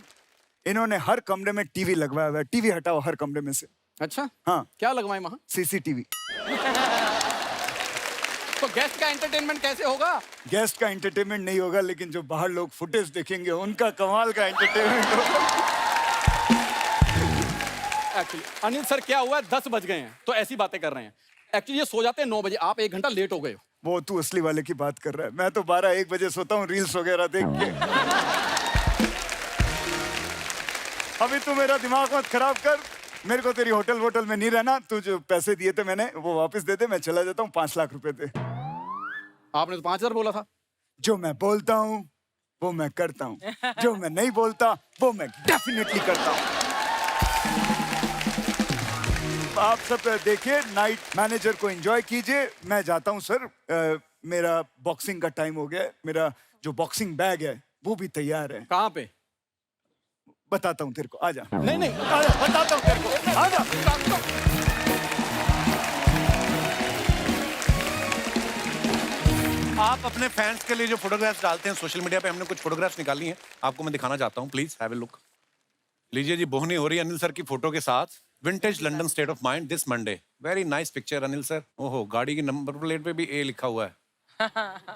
इन्होंने हर कमरे में टीवी लगवाया हुआ है। टीवी हटाओ हर कमरे में से। अच्छा, हाँ, क्या लगवाए वहाँ? सीसीटीवी। तो गेस्ट का एंटरटेनमेंट कैसे होगा? गेस्ट का एंटरटेनमेंट नहीं होगा, लेकिन जो बाहर लोग फुटेज देखेंगे उनका कमाल का एंटरटेनमेंट होगा। एक्चुअली अनिल सर, क्या हुआ है, 10 बज गए हैं तो ऐसी बातें कर रहे हैं। एक्चुअली ये सो जाते हैं 9 बजे, आप 1 घंटा लेट हो गए हो। वो तू असली वाले की बात कर रहा है, मैं तो 12-1 बजे सोता हूँ रील्स वगैरह देख के। अभी तू मेरा दिमाग मत खराब कर। मेरे को तेरी होटल वोटल में नहीं रहना। तू जो पैसे दिए थे मैंने, वो वापस दे दे, मैं चला जाता हूँ। 5 लाख रुपए दे। आपने तो 5000 बोला था। जो मैं बोलता हूँ वो मैं करता हूँ, जो मैं नहीं बोलता वो मैं डेफिनेटली करता हूँ। आप सब देखिए, नाइट मैनेजर को एंजॉय कीजिए। मैं जाता हूँ सर, मेरा बॉक्सिंग का टाइम हो गया है। मेरा जो बॉक्सिंग बैग है वो भी तैयार है। कहाँ पे? बताता हूँ तेरे को, आजा। नहीं नहीं, आजा, बताता हूँ तेरे को, आजा। आप अपने फैंस के लिए जो फोटोग्राफ्स डालते हैं सोशल मीडिया पे, हमने कुछ फोटोग्राफ्स निकाली हैं, आपको मैं दिखाना चाहता हूँ। Please have a look. लीजिए जी, बोहनी हो रही है अनिल सर की फोटो के साथ। Vintage London state of mind this Monday. Very nice picture Anil sir. ओहो, गाड़ी की नंबर प्लेट पे भी ए लिखा हुआ है।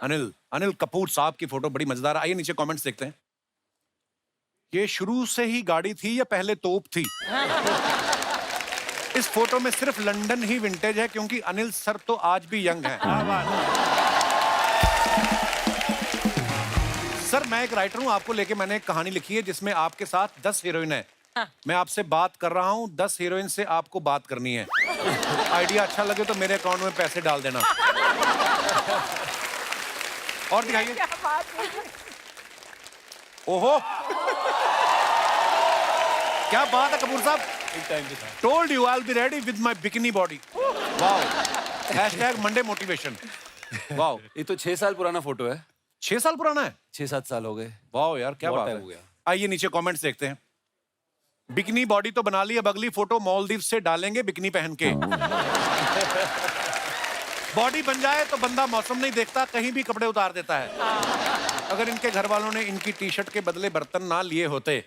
अनिल कपूर साहब की फोटो बड़ी मजेदार है। आइए नीचे कमेंट्स देखते हैं। ये शुरू से ही गाड़ी थी या पहले तोप थी? इस फोटो में सिर्फ लंदन ही विंटेज है, क्योंकि अनिल सर तो आज भी यंग हैं। सर, मैं एक राइटर हूं, आपको लेके मैंने एक कहानी लिखी है जिसमें आपके साथ 10 हीरोइन है। मैं आपसे बात कर रहा हूं, 10 हीरोइन से आपको बात करनी है। आइडिया अच्छा लगे तो मेरे अकाउंट में पैसे डाल देना। और दिखाइए। ओहो, क्या बात है कपूर साहब। Told you I will be ready with my bikini body. Wow, #Monday motivation. Wow, ये तो 6 साल पुराना फोटो है। 6 साल पुराना है? 6-7 साल हो गए। वाओ यार, क्या बहुत बात टाइम है। हो गया। आइए नीचे कमेंट्स देखते हैं। बिकनी बॉडी तो बना ली, अब अगली फोटो मालदीव से डालेंगे बिकनी पहन के। बॉडी बन जाए तो बंदा मौसम नहीं देखता, कहीं भी कपड़े उतार देता है। अगर इनके घर वालों ने इनकी टी शर्ट के बदले बर्तन ना लिए होते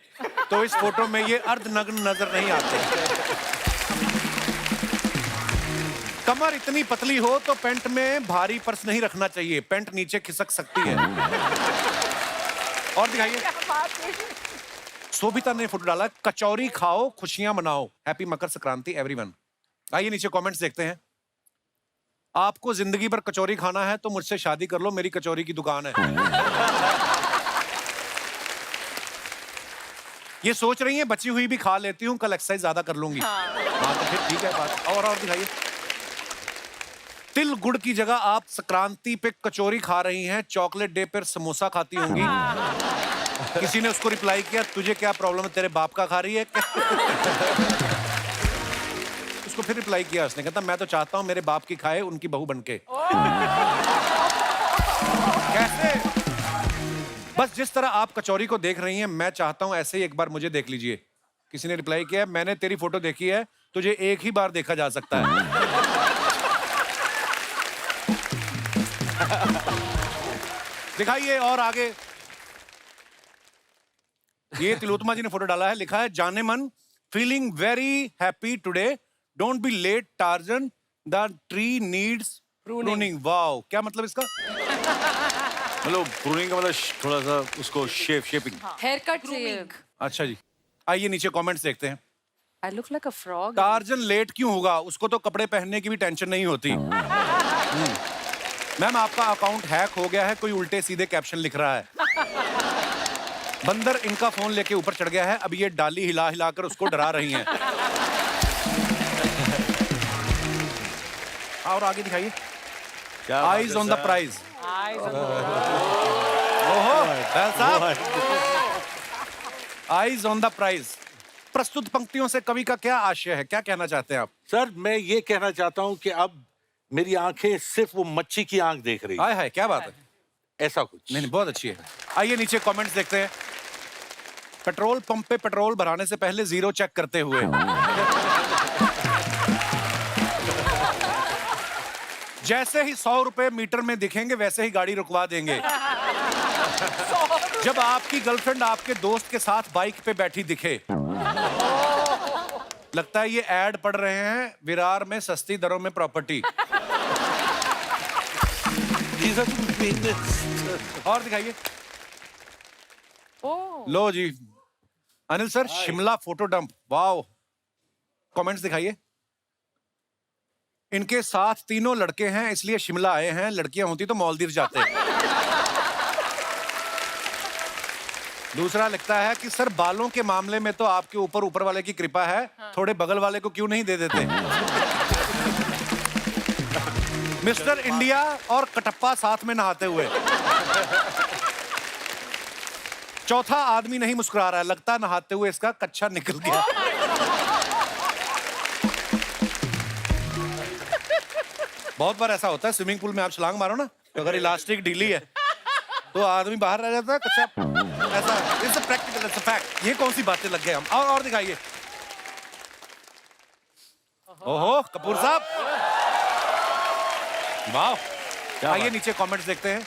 तो इस फोटो में ये अर्धनग्न नजर नहीं आते। कमर इतनी पतली हो तो पैंट में भारी पर्स नहीं रखना चाहिए, पैंट नीचे खिसक सकती है। और दिखाइए, शोभिता ने फोटो डाला, कचौरी खाओ खुशियां मनाओ, हैप्पी मकर संक्रांति एवरीवन। आइए नीचे कमेंट्स देखते हैं। आपको जिंदगी भर कचौरी खाना है तो मुझसे शादी कर लो, मेरी कचौरी की दुकान है। ये सोच रही हैं बची हुई भी खा लेती हूँ, कल एक्सरसाइज ज्यादा कर लूंगी। हाँ तो फिर ठीक है बात। और दिखाइए, तिल गुड़ की जगह आप संक्रांति पे कचौरी खा रही हैं, चॉकलेट डे पर समोसा खाती होंगी। किसी ने उसको रिप्लाई किया, तुझे क्या प्रॉब्लम है, तेरे बाप का खा रही है? उसको फिर रिप्लाई किया उसने, कहता मैं तो चाहता हूं मेरे बाप की खाए उनकी बहू बनके। कैसे? बस जिस तरह आप कचौरी को देख रही हैं मैं चाहता हूं ऐसे ही एक बार मुझे देख लीजिए। किसी ने रिप्लाई किया, मैंने तेरी फोटो देखी है, तुझे एक ही बार देखा जा सकता है। दिखाइए और आगे। ये तिलोत्तमा जी ने फोटो डाला है, लिखा है जाने मन feeling very happy today, don't be late Tarzan, the tree needs pruning. Wow, क्या मतलब इसका? मतलब प्रूनिंग का मतलब थोड़ा सा उसको शेपिंग। हेयर कट चाहिए। अच्छा जी, आइए नीचे कमेंट्स देखते हैं। I look like a frog. Tarzan late क्यों होगा, उसको तो कपड़े पहनने की भी टेंशन नहीं होती। मैम आपका अकाउंट हैक हो गया है, कोई उल्टे सीधे कैप्शन लिख रहा है। बंदर इनका फोन लेके ऊपर चढ़ गया है, अब ये डाली हिला हिलाकर उसको डरा रही हैं। और आगे दिखाइए, आईज ऑन द प्राइज। ओहो साहब, आईज ऑन द प्राइज। प्रस्तुत पंक्तियों से कवि का क्या आशय है, क्या कहना चाहते हैं आप? सर मैं ये कहना चाहता हूँ कि अब मेरी आंखें सिर्फ वो मच्छी की आंख देख रही हाय हाय, क्या बात है, ऐसा कुछ नहीं बहुत अच्छी है। आइए नीचे कमेंट्स देखते हैं। पेट्रोल पंप पे पेट्रोल भराने से पहले जीरो चेक करते हुए। जैसे ही 100 रुपए मीटर में दिखेंगे वैसे ही गाड़ी रुकवा देंगे। जब आपकी गर्लफ्रेंड आपके दोस्त के साथ बाइक पे बैठी दिखे, लगता है ये ऐड पढ़ रहे हैं विरार में सस्ती दरों में प्रॉपर्टी। और दिखाइए। लो जी Anil sir, Shimla photo dump, wow. Comments दिखाइए। इनके साथ तीनों लड़के हैं इसलिए शिमला आए हैं, लड़कियां होती तो मालदीव जाते। दूसरा लिखता है कि सर बालों के मामले में तो आपके ऊपर ऊपर वाले की कृपा है, थोड़े बगल वाले को क्यों नहीं दे देते? मिस्टर इंडिया और कटप्पा साथ में नहाते हुए। चौथा आदमी नहीं मुस्कुरा रहा है, लगता है नहाते हुए इसका कच्छा निकल गया। बहुत बार ऐसा होता है, स्विमिंग पूल में आप छलांग मारो ना, तो अगर इलास्टिक ढीली है तो आदमी बाहर रह जाता है, कच्चा ऐसा। It's a practical, it's a fact. ये कौन सी बातें लग गए हम। और दिखाइए। ओहो कपूर साहब, वाह। आइए नीचे कमेंट्स देखते हैं।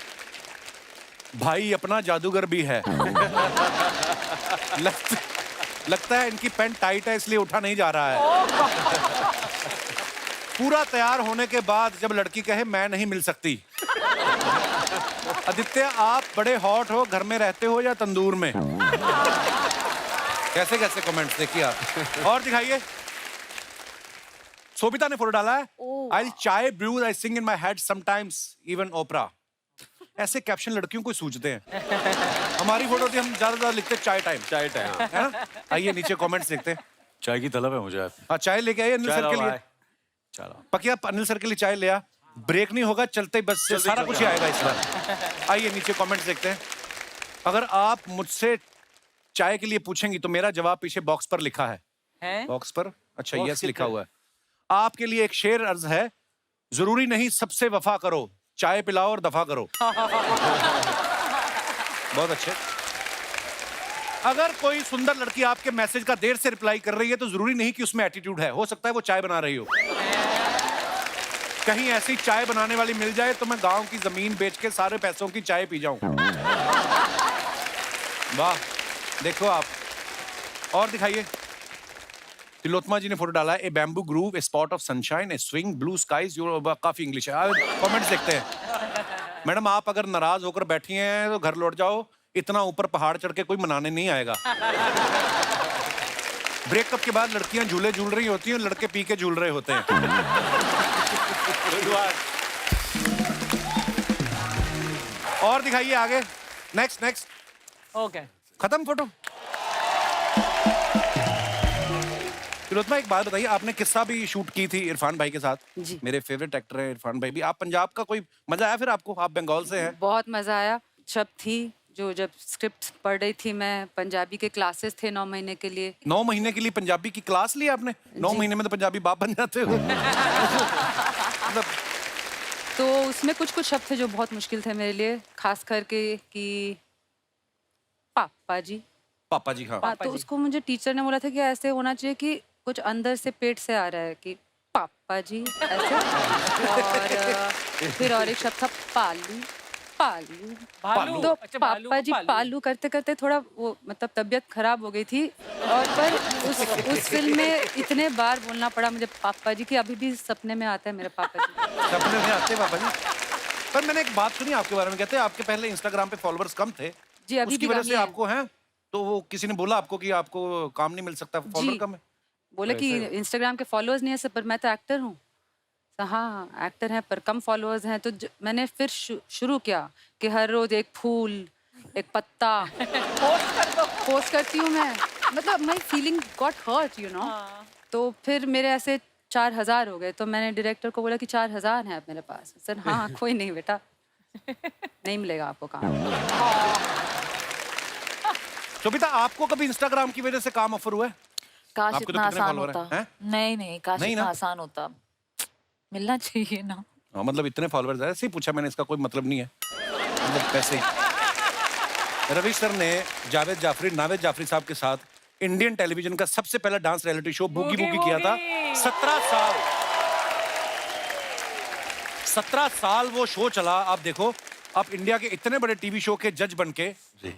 भाई अपना जादूगर भी है। लगता है इनकी पैंट टाइट है इसलिए उठा नहीं जा रहा है। पूरा तैयार होने के बाद जब लड़की कहे मैं नहीं मिल सकती। आदित्य आप बड़े हॉट हो, घर में रहते हो या तंदूर में? कैसे कैसे कमेंट्स देखिए आप। और दिखाइए। सोभिता ने फोटो डाला है, I chai brews I sing in my head sometimes even opera. ऐसे कैप्शन लड़कियों को सूझते हैं। हमारी फोटो थी, हम ज्यादा लिखते चाय टाइम, चाय टाइम, है ना? आइए नीचे कमेंट्स देखते हैं। चाय की तलब है मुझे। हाँ चाय लेके आइए अनिल सर के लिए। पकिया अनिल सर के लिए चाय ले आ, ब्रेक नहीं होगा, चलते बस से सारा कुछ ही आएगा इस बार। आइए नीचे कमेंट्स देखते हैं। अगर आप मुझसे चाय के लिए पूछेंगी तो मेरा जवाब पीछे बॉक्स पर लिखा है। बॉक्स पर अच्छा यस लिखा हुआ है। आपके लिए एक शेर अर्ज है, जरूरी नहीं सबसे वफा करो, चाय पिलाओ और दफा करो। बहुत अच्छे। अगर कोई सुंदर लड़की आपके मैसेज का देर से रिप्लाई कर रही है तो जरूरी नहीं कि उसमें एटीट्यूड है, हो सकता है वो चाय बना रही हो। कहीं ऐसी चाय बनाने वाली मिल जाए तो मैं गांव की जमीन बेच के सारे पैसों की चाय पी जाऊं। वाह, देखो आप, और दिखाइए। तिलोत्मा जी ने फोटो डाला है, a bamboo grove, a spot of sunshine, a swing, blue skies. काफी इंग्लिश है, कमेंट्स देखते हैं। मैडम आप अगर नाराज होकर बैठी हैं तो घर लौट जाओ, इतना ऊपर पहाड़ चढ़ के कोई मनाने नहीं आएगा। ब्रेकअप के बाद लड़कियां झूले झूल रही होती हैं, लड़के पी के झूल रहे होते हैं। और दिखाइए आगे, नेक्स्ट नेक्स्ट। ओके, खत्म फोटो। तिलोत्मा एक बात बताइए, आपने किस्सा भी शूट की थी इरफान भाई के साथ। जी। मेरे फेवरेट एक्टर हैं इरफान भाई भी। आप पंजाब का, कोई मजा आया फिर आपको? आप बंगाल से हैं। बहुत मजा आया। जब स्क्रिप्ट पढ़ रही थी मैं, पंजाबी के क्लासेस थे 9 महीने के लिए। 9 महीने के लिए पंजाबी की क्लास ली आपने? 9 जी। महीने में तो पंजाबी बाप बन जाते हो। मतलब तो उसमें कुछ शब्द थे जो बहुत मुश्किल थे मेरे लिए, खास करके कि पापा जी। पापा जी, हाँ। तो उसको मुझे टीचर ने बोला था कि ऐसे होना चाहिए कि कुछ अंदर से पेट से आ रहा है कि पापा जी ऐसे। और फिर और एक शब्द था पालू। पालू भालू। तो अच्छा, भालू पापा को जी पालू। पालू करते करते थोड़ा वो मतलब तबीयत खराब हो गई थी। और पर उस फिल्म में इतने बार बोलना पड़ा मुझे पापा जी कि अभी भी सपने में आता है मेरे पापा जी। सपने में आते पापा जी। पर मैंने एक बात सुनी आपके बारे में, कहते हैं आपके पहले इंस्टाग्राम पे फॉलोअर्स कम थे, जी, अभी उसकी भी वजह कम से ही है। आपको हैं, तो वो किसी ने बोला आपको कि आपको काम नहीं मिल सकता, फॉलोअर जी। कम है? बोले कि इंस्टाग्राम के फॉलोअर्स नहीं है सब, पर मैं तो एक्टर हूँ। तो हाँ एक्टर हैं पर कम फॉलोअर्स हैं। तो मैंने फिर शुरू किया कि हर रोज एक फूल, एक पत्ता पोस्ट करती हूँ मैं। मतलब my feeling got hurt, you know. तो फिर मेरे ऐसे 4000 हो गए। तो मैंने डायरेक्टर को बोला कि 4000 हैं अब मेरे पास। सर हाँ कोई नहीं बेटा, नहीं मिलेगा आपको काम। शोभिता, आपको कभी इंस्टाग्राम की वजह से काम ऑफर हुआ है? काश आपके तो इतना कितने आसान follower होता। हैं? नहीं काश नहीं इतना ना? आसान होता, मिलना चाहिए ना। हाँ, मतलब इतने फॉलोअर्स है, ऐसे ही पूछा मैंने, इसका कोई मतलब नहीं है, मतलब पैसे ही। रवि सर ने जावेद जाफरी साहब के साथ इंडियन टेलीविजन का सबसे पहला dance reality show boogie boogie किया था। 17 साल वो शो चला। आप देखो, आप इंडिया के इतने बड़े टीवी शो के जज बन के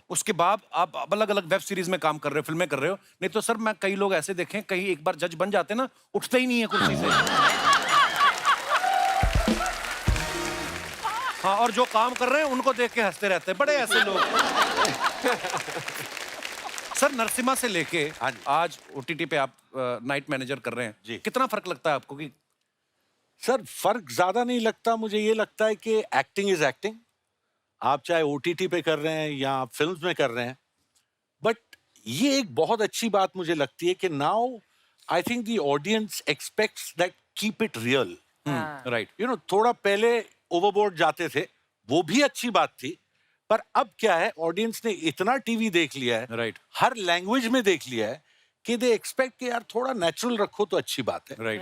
उसके बाद आप अलग अलग वेब सीरीज में काम कर रहे हो, फिल्में कर रहे हो। नहीं तो सर मैं कई लोग ऐसे देखे, कहीं एक बार जज बन जाते ना, उठते ही नहीं है कुर्सी से। हाँ, और जो काम कर रहे हैं उनको देख के हंसते रहते हैं, बड़े ऐसे लोग। सर नरसिम्हा से लेके आज ओटीटी पे आप नाइट मैनेजर कर रहे हैं जी। कितना फर्क लगता है आपको? कि सर फर्क ज्यादा नहीं लगता, मुझे ये लगता है कि एक्टिंग इज एक्टिंग। आप चाहे ओटीटी पे कर रहे हैं या आप फिल्म्स में कर रहे हैं, बट ये एक बहुत अच्छी बात मुझे लगती है कि now I think the audience aspects that keep it real. Right. You know, थोड़ा पहले ओवरबोर्ड जाते थे, वो भी अच्छी बात थी, पर अब क्या है, ऑडियंस ने इतना टीवी देख लिया है, राइट, हर लैंग्वेज में देख लिया है कि दे एक्सपेक्ट कि यार थोड़ा नेचुरल रखो तो अच्छी बात है। राइट।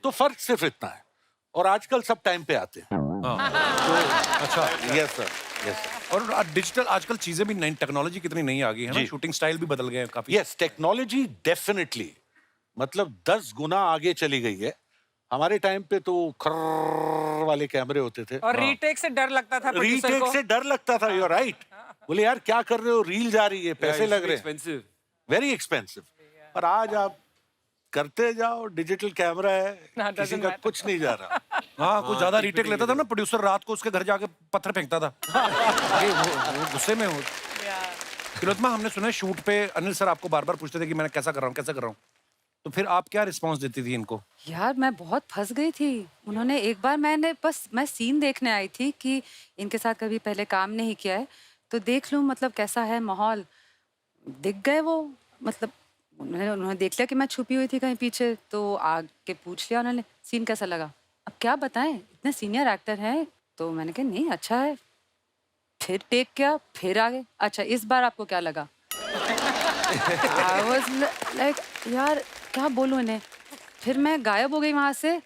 तो फर्क सिर्फ इतना है, और आजकल सब टाइम पे आते हैं। अच्छा, यस सर, यस सर। और डिजिटल आजकल चीजें भी नई, टेक्नोलॉजी कितनी नई आ गई है ना, जी। शूटिंग स्टाइल भी बदल गए हैं काफी। यस, टेक्नोलॉजी डेफिनेटली मतलब 10 गुना आगे चली गई है। हमारे टाइम पे तो खर्र वाले कैमरे होते थे, और रीटेक से डर लगता था प्रोड्यूसर रीटेक को। से डर लगता था। यू राइट, बोले यार क्या कर रहे हो, रील जा रही है, पैसे लग रहे हैं, वेरी एक्सपेंसिव। पर आज आप करते जाओ, डिजिटल कैमरा है, किसी का कुछ नहीं जा रहा। हाँ, कुछ ज्यादा रीटेक लेता था ना प्रोड्यूसर, रात को उसके घर जाके पत्थर फेंकता था। ये वो गुस्से में हो। तिलोत्मा, हमने सुना है शूट पे अनिल सर आपको बार बार पूछते थे कि मैं कैसा कर रहा हूँ, तो फिर आप क्या रिस्पॉन्स देती थी इनको? यार मैं बहुत फंस गई थी। उन्होंने एक बार, मैं सीन देखने आई थी कि इनके साथ कभी पहले काम नहीं किया है, तो देख लूं मतलब कैसा है माहौल। दिख गए वो, मतलब उन्होंने देख लिया कि मैं छुपी हुई थी कहीं पीछे, तो आके पूछ लिया उन्होंने सीन कैसा लगा। अब क्या बताएं, इतने सीनियर एक्टर हैं। तो मैंने कहा नहीं अच्छा है। फिर टेक किया, फिर आगे, अच्छा इस बार आपको क्या लगा? I was like, यार क्या बोलूं इन्हें। फिर मैं गायब हो गई वहां से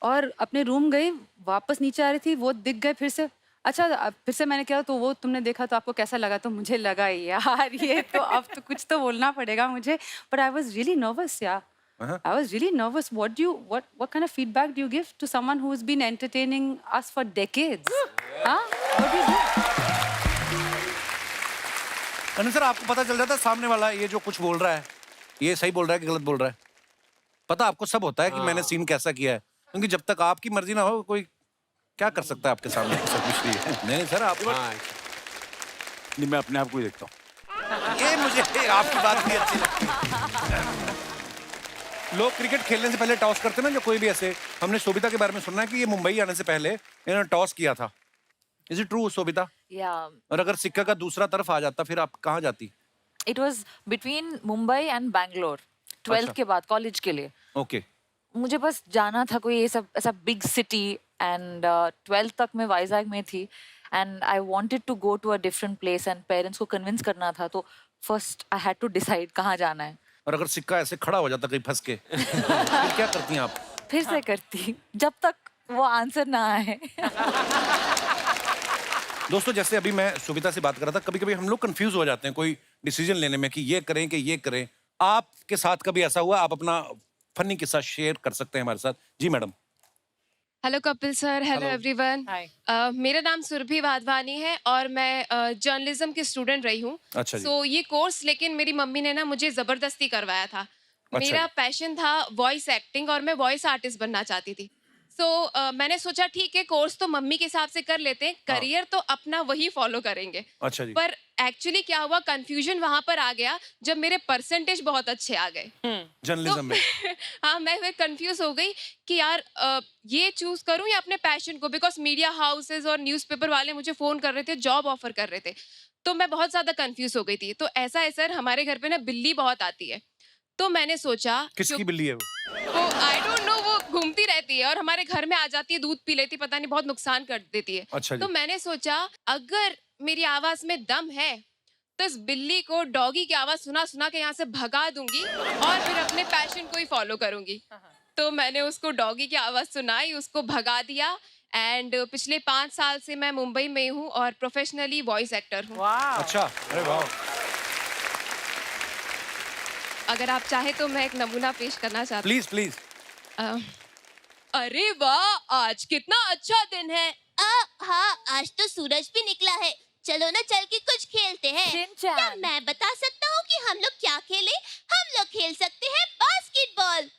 और अपने रूम गई, वापस नीचे आ रही थी, वो दिख गए फिर से। अच्छा फिर से मैंने किया तो वो तुमने देखा तो आपको कैसा लगा? तो मुझे लगा यार ये तो अब तो कुछ तो बोलना पड़ेगा मुझे, but I was really nervous यार. I was really nervous. What kind of feedback do you give to someone who's been entertaining us for decades? Huh? What do you do? Anil sir, आपको पता चल जाता है सामने वाला ये जो कुछ बोल रहा है ये सही बोल रहा है कि गलत बोल रहा है? पता आपको सब होता है कि मैंने सीन कैसा किया है, क्योंकि जब तक आपकी मर्जी ना हो कोई क्या कर सकता है आपके सामने? सब कुछ नहीं है. नहीं सर, आप नहीं, मैं अपने आप को ही देखता हूँ. ये मुझे आपकी बात भी अच्छी लगती है. लोग क्रिकेट खेलने से पहले टॉस करते हैं ना, जो कोई भी ऐसे. हमने शोभिता के बारे में सुना है कि ये मुंबई आने से पहले इन्होंने टॉस किया था. Is it true Sobhita? Yeah, और अगर सिक्का का दूसरा तरफ आ जाता फिर आप कहाँ जाती? it was between Mumbai and Bangalore. 12th अच्छा. के बाद कॉलेज के लिए. ओके. मुझे बस जाना था कोई ये सब ऐसा बिग सिटी एंड 12th तक मैं वाइजैग में थी and I wanted to go to a different place and parents को कन्विंस करना था, तो first I had to decide कहाँ जाना है. और अगर सिक्का ऐसे खड़ा हो जाता कहीं फंस के फिर क्या करती हैं आप? फिर से करती जब तक वो आंसर ना आए. दोस्तों, जैसे अभी मैं शोभिता से बात कर रहा था, कभी कभी हम लोग कंफ्यूज हो जाते हैं कोई डिसीजन लेने में कि ये करें कि ये करें. आपके साथ कभी ऐसा हुआ? आप अपना फनी किस्सा शेयर कर सकते हैं हमारे साथ. जी madam. Hello Kapil sir, hello everyone. मेरा नाम सुरभि वाधवानी है और मैं जर्नलिज्म की स्टूडेंट रही हूँ. अच्छा जी. सो ये कोर्स लेकिन मेरी मम्मी ने ना मुझे जबरदस्ती करवाया था. मेरा पैशन था वॉइस एक्टिंग और मैं वॉइस आर्टिस्ट बनना चाहती थी. सो मैंने सोचा ठीक है, कोर्स तो मम्मी के हिसाब से कर लेते हैं, करियर तो अपना वही फॉलो करेंगे. अच्छा जी. पर एक्चुअली क्या हुआ, कंफ्यूजन वहां पर आ गया जब मेरे परसेंटेज बहुत अच्छे आ गए. जर्नलिज्म में. हाँ, मैं फिर कंफ्यूज हो गई कि यार ये चूज करूं या अपने पैशन को, बिकॉज मीडिया हाउसेज और न्यूज़पेपर वाले मुझे फोन कर रहे थे, जॉब ऑफर कर रहे थे. तो मैं बहुत ज्यादा कंफ्यूज हो गई थी. तो ऐसा है सर, हमारे घर पे ना बिल्ली बहुत आती है. तो मैंने सोचा किसकी बिल्ली है वो आई डोंट नो, वो घूमती रहती है और हमारे घर में आ जाती है, दूध पी लेती, पता नहीं बहुत नुकसान कर देती है. अच्छा जी. तो मैंने सोचा अगर मेरी आवाज में दम है तो इस बिल्ली को डॉगी की आवाज सुना सुना के यहाँ से भगा दूंगी और फिर अपने पैशन को ही फॉलो करूंगी. तो मैंने उसको डॉगी की आवाज सुनाई, उसको भगा दिया एंड पिछले 5 साल से मैं मुंबई में हूँ और प्रोफेशनली वॉइस एक्टर हूँ. अच्छा. अरे वाह. अगर आप चाहे तो मैं एक नमूना पेश करना चाहती प्लीज प्लीज. अरे वाह, आज कितना अच्छा दिन है. हाँ, आज तो सूरज भी निकला है. चलो ना, चल के कुछ खेलते हैं. क्या मैं बता सकता हूँ कि हम लोग क्या खेलें? हम लोग खेल सकते हैं बास्केटबॉल.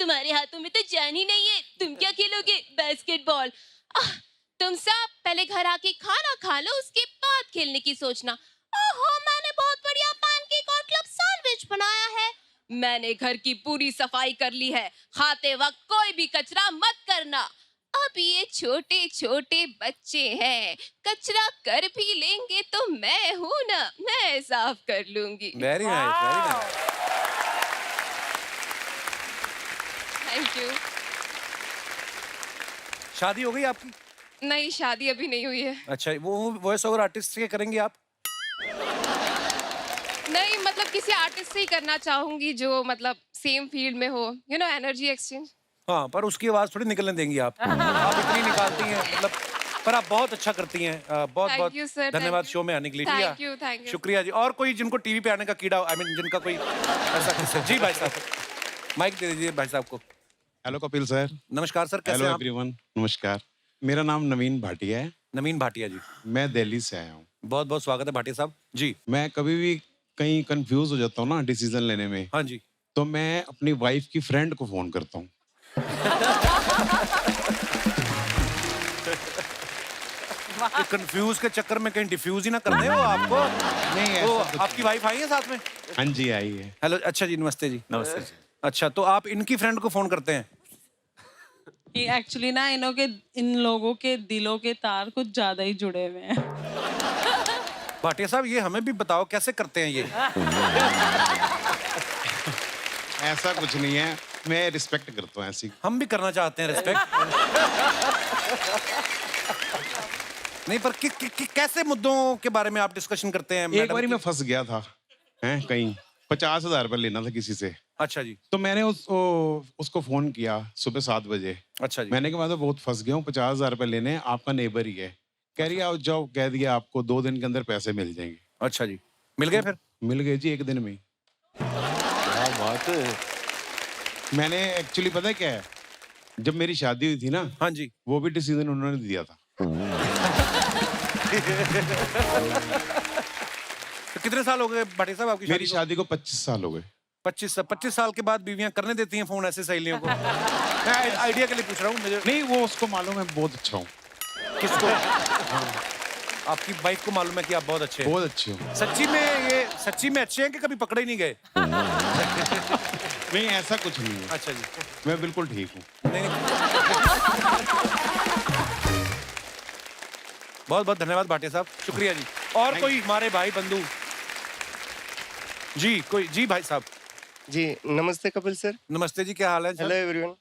तुम्हारे हाथों में तो जान ही नहीं है, तुम क्या खेलोगे? बास्केटबॉल. तुम सब पहले घर आके खाना खा लो, उसके बाद खेलने की सोचना. ओहो, मैंने बहुत बढ़िया पैनकेक और क्लब सैंडविच बनाया है. मैंने घर की पूरी सफाई कर ली है. खाते वक्त कोई भी कचरा मत करना. अब ये छोटे छोटे बच्चे हैं, कचरा कर भी लेंगे तो मैं हूँ ना, मैं साफ कर लूंगी. Very nice, very nice. Thank you. शादी हो गई आपकी? नहीं, शादी अभी नहीं हुई है. अच्छा, वो वॉइस ओवर आर्टिस्ट के करेंगे आप? नहीं, मतलब किसी आर्टिस्ट से ही करना चाहूंगी जो मतलब सेम फील्ड में हो, यू नो, एनर्जी एक्सचेंज. हाँ, पर उसकी आवाज थोड़ी निकलने देंगी आप. आप इतनी निकालती हैं, मतलब. पर आप बहुत अच्छा करती हैं. बहुत Thank बहुत you, sir, धन्यवाद thank शो में आने के लिए. Thank you, thank you. शुक्रिया जी. और कोई जिनको टीवी पे आने का कीड़ा, आई मीन जिनका कोई ऐसा किस्सा? जी भाई साहब, माइक दे दीजिए भाई साहब को. Hello Kapil sir. नमस्कार सर, कैसे हेलो हैं आप? एवरीवन, नमस्कार. मेरा नाम नवीन भाटिया है. नवीन भाटिया जी. मैं दिल्ली से आया हूँ. बहुत बहुत स्वागत है भाटिया साहब जी. मैं कभी भी कहीं कंफ्यूज हो जाता हूँ ना डिसीजन लेने में. हाँ जी. तो मैं अपनी वाइफ की फ्रेंड को फोन करता हूँ. कंफ्यूज के चक्कर में कहीं डिफ्यूज ही ना कर दे वो आपको. नहीं, तो ऐसा कुछ आपकी वाइफ आई है साथ में? हाँ जी, आई है. हेलो, अच्छा जी, नमस्ते जी. नमस्ते जी. अच्छा, तो आप इनकी फ्रेंड को फोन करते हैं? एक्चुअली ना इन लोगों के दिलों के तार कुछ ज्यादा ही जुड़े हुए हैं. भाटिया साहब, ये हमें भी बताओ कैसे करते हैं ये? ऐसा कुछ नहीं है, मैं रिस्पेक्ट करता हूँ ऐसी. हम भी करना चाहते हैं रिस्पेक्ट. नहीं, पर कैसे मुद्दों के बारे में आप डिस्कशन करते हैं? एक बार मैं फंस गया था कहीं, 50,000 रुपये लेना था किसी से. अच्छा जी. तो मैंने उसको फोन किया सुबह 7 बजे. अच्छा जी. मैंने कहा मैं तो बहुत फंस गया हूँ, 50,000 रुपये लेने, आपका नेबर ही है, कह रही आओ जाओ, कह दिया आपको 2 दिन के अंदर पैसे मिल जाएंगे। अच्छा जी, मिल गए फिर? मिल गए जी 1 दिन में ही। क्या बात है। मैंने एक्चुअली पता है क्या है, जब मेरी शादी हुई थी ना, हाँ जी, वो भी डिसीजन उन्होंने दिया था। तो कितने साल हो गए भाटी साहब आपकी मेरी शादी को 25 साल हो गए। 25 साल के बाद बीवियां करने देती हैं फोन ऐसे सहेलियों को? मैं आइडिया के लिए पूछ रहा हूँ मुझे। नहीं, वो उसको मालूम है बहुत अच्छा हूँ। किसको? आपकी वाइफ को मालूम है कि आप बहुत अच्छे हैं? बहुत अच्छे हूँ। सच्ची में अच्छे हैं कि कभी पकड़े ही नहीं गए? नहीं, ऐसा कुछ नहीं है। अच्छा जी, मैं बिल्कुल ठीक हूँ। नहीं। बहुत बहुत धन्यवाद भाटिया साहब, शुक्रिया जी। और कोई हमारे भाई बंधु जी, कोई जी भाई साहब? जी नमस्ते कपिल सर। नमस्ते जी, क्या हाल है सर? Hello everyone.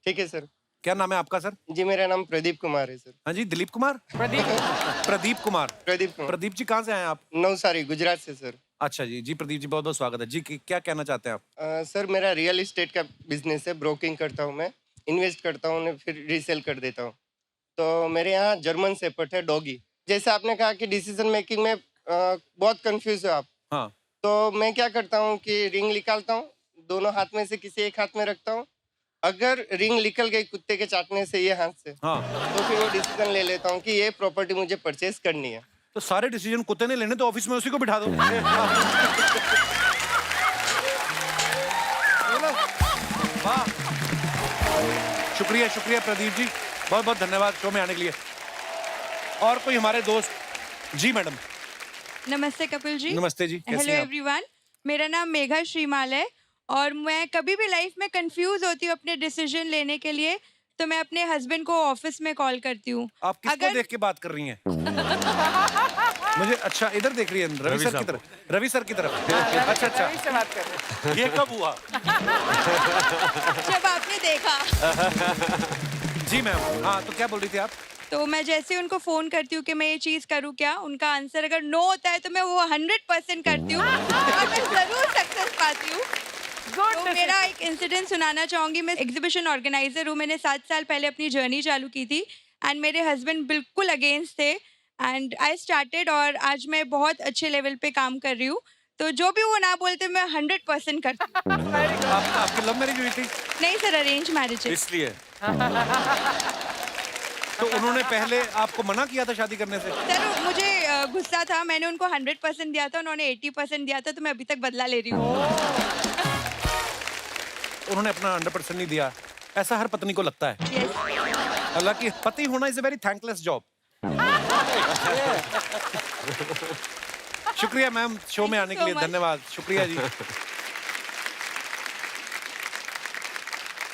ठीक है सर। क्या नाम है आपका सर? जी मेरा नाम प्रदीप कुमार है सर। हाँ जी, दिलीप कुमार? प्रदीप कुमार। प्रदीप जी कहाँ से आए आप? नवसारी गुजरात से सर। अच्छा जी, जी प्रदीप जी बहुत बहुत स्वागत है जी। क्या कहना चाहते हैं आप? सर मेरा रियल एस्टेट का बिजनेस है, ब्रोकिंग करता हूँ मैं, इन्वेस्ट करता हूँ उन्हें फिर रीसेल कर देता हूँ। तो मेरे यहाँ जर्मन शेपर्ड है, डॉगी। जैसे आपने कहा कि डिसीजन मेकिंग में बहुत कंफ्यूज हो आप। हाँ। तो मैं क्या करता हूँ कि रिंग निकालता हूँ, दोनों हाथ में से किसी एक हाथ में रखता हूँ। अगर रिंग निकल गई कुत्ते के चाटने से ये हाथ से, हाँ, तो फिर वो डिसीजन ले लेता हूँ कि ये प्रॉपर्टी मुझे परचेज करनी है। तो सारे डिसीजन कुत्ते ने लेने, तो ऑफिस में उसी को बिठा दो। वाह, शुक्रिया शुक्रिया प्रदीप जी, बहुत बहुत धन्यवाद शो में आने के लिए। और कोई हमारे दोस्त जी? मैडम नमस्ते कपिल जी। नमस्ते जी, कैसी हेलो हैं आप? एवरीवन, मेरा नाम मेघा श्रीमाल है और मैं कभी भी लाइफ में कंफ्यूज होती हूँ अपने डिसीजन लेने के लिए, तो मैं अपने हस्बैंड को ऑफिस में कॉल करती हूँ। आप किसको देख के बात कर रही हैं? मुझे अच्छा इधर देख रही है, रवि सर की तरफ। रवि सर की तरफ। अच्छा अच्छा, से बात कर रहे हैं। ये कब हुआ? जब आपने देखा। जी मैम, हाँ तो क्या बोल रही थी आप? तो मैं जैसे उनको फोन करती हूँ कि मैं ये चीज करूँ क्या, उनका आंसर अगर नो होता है तो मैं वो 100% करती हूँ और मैं जरूर सक्सेस पाती हूँ। तो मेरा एक इंसिडेंट सुनाना चाहूंगी। मैं एग्जीबिशन ऑर्गेनाइजर हूँ, मैंने 7 साल पहले अपनी जर्नी चालू की थी एंड मेरे हस्बैंड बिल्कुल अगेंस्ट थे एंड आई स्टार्टेड और आज मैं बहुत अच्छे लेवल पे काम कर रही हूँ। तो जो भी वो ना बोलते मैं 100% करती हूँ। आपकी लव मैरिज हुई थी? नहीं सर, अरेंज मैरिज है। इसलिए तो उन्होंने पहले आपको मना किया था शादी करने से? सर मुझे गुस्सा था, मैंने उनको 100% दिया था, उन्होंने 80% दिया था, तो मैं अभी तक बदला ले रही हूँ। उन्होंने अपना 100% नहीं दिया, ऐसा हर पत्नी को लगता है। हालांकि पति होना is a very thankless job. शुक्रिया मैम शो में आने के लिए, धन्यवाद, शुक्रिया जी।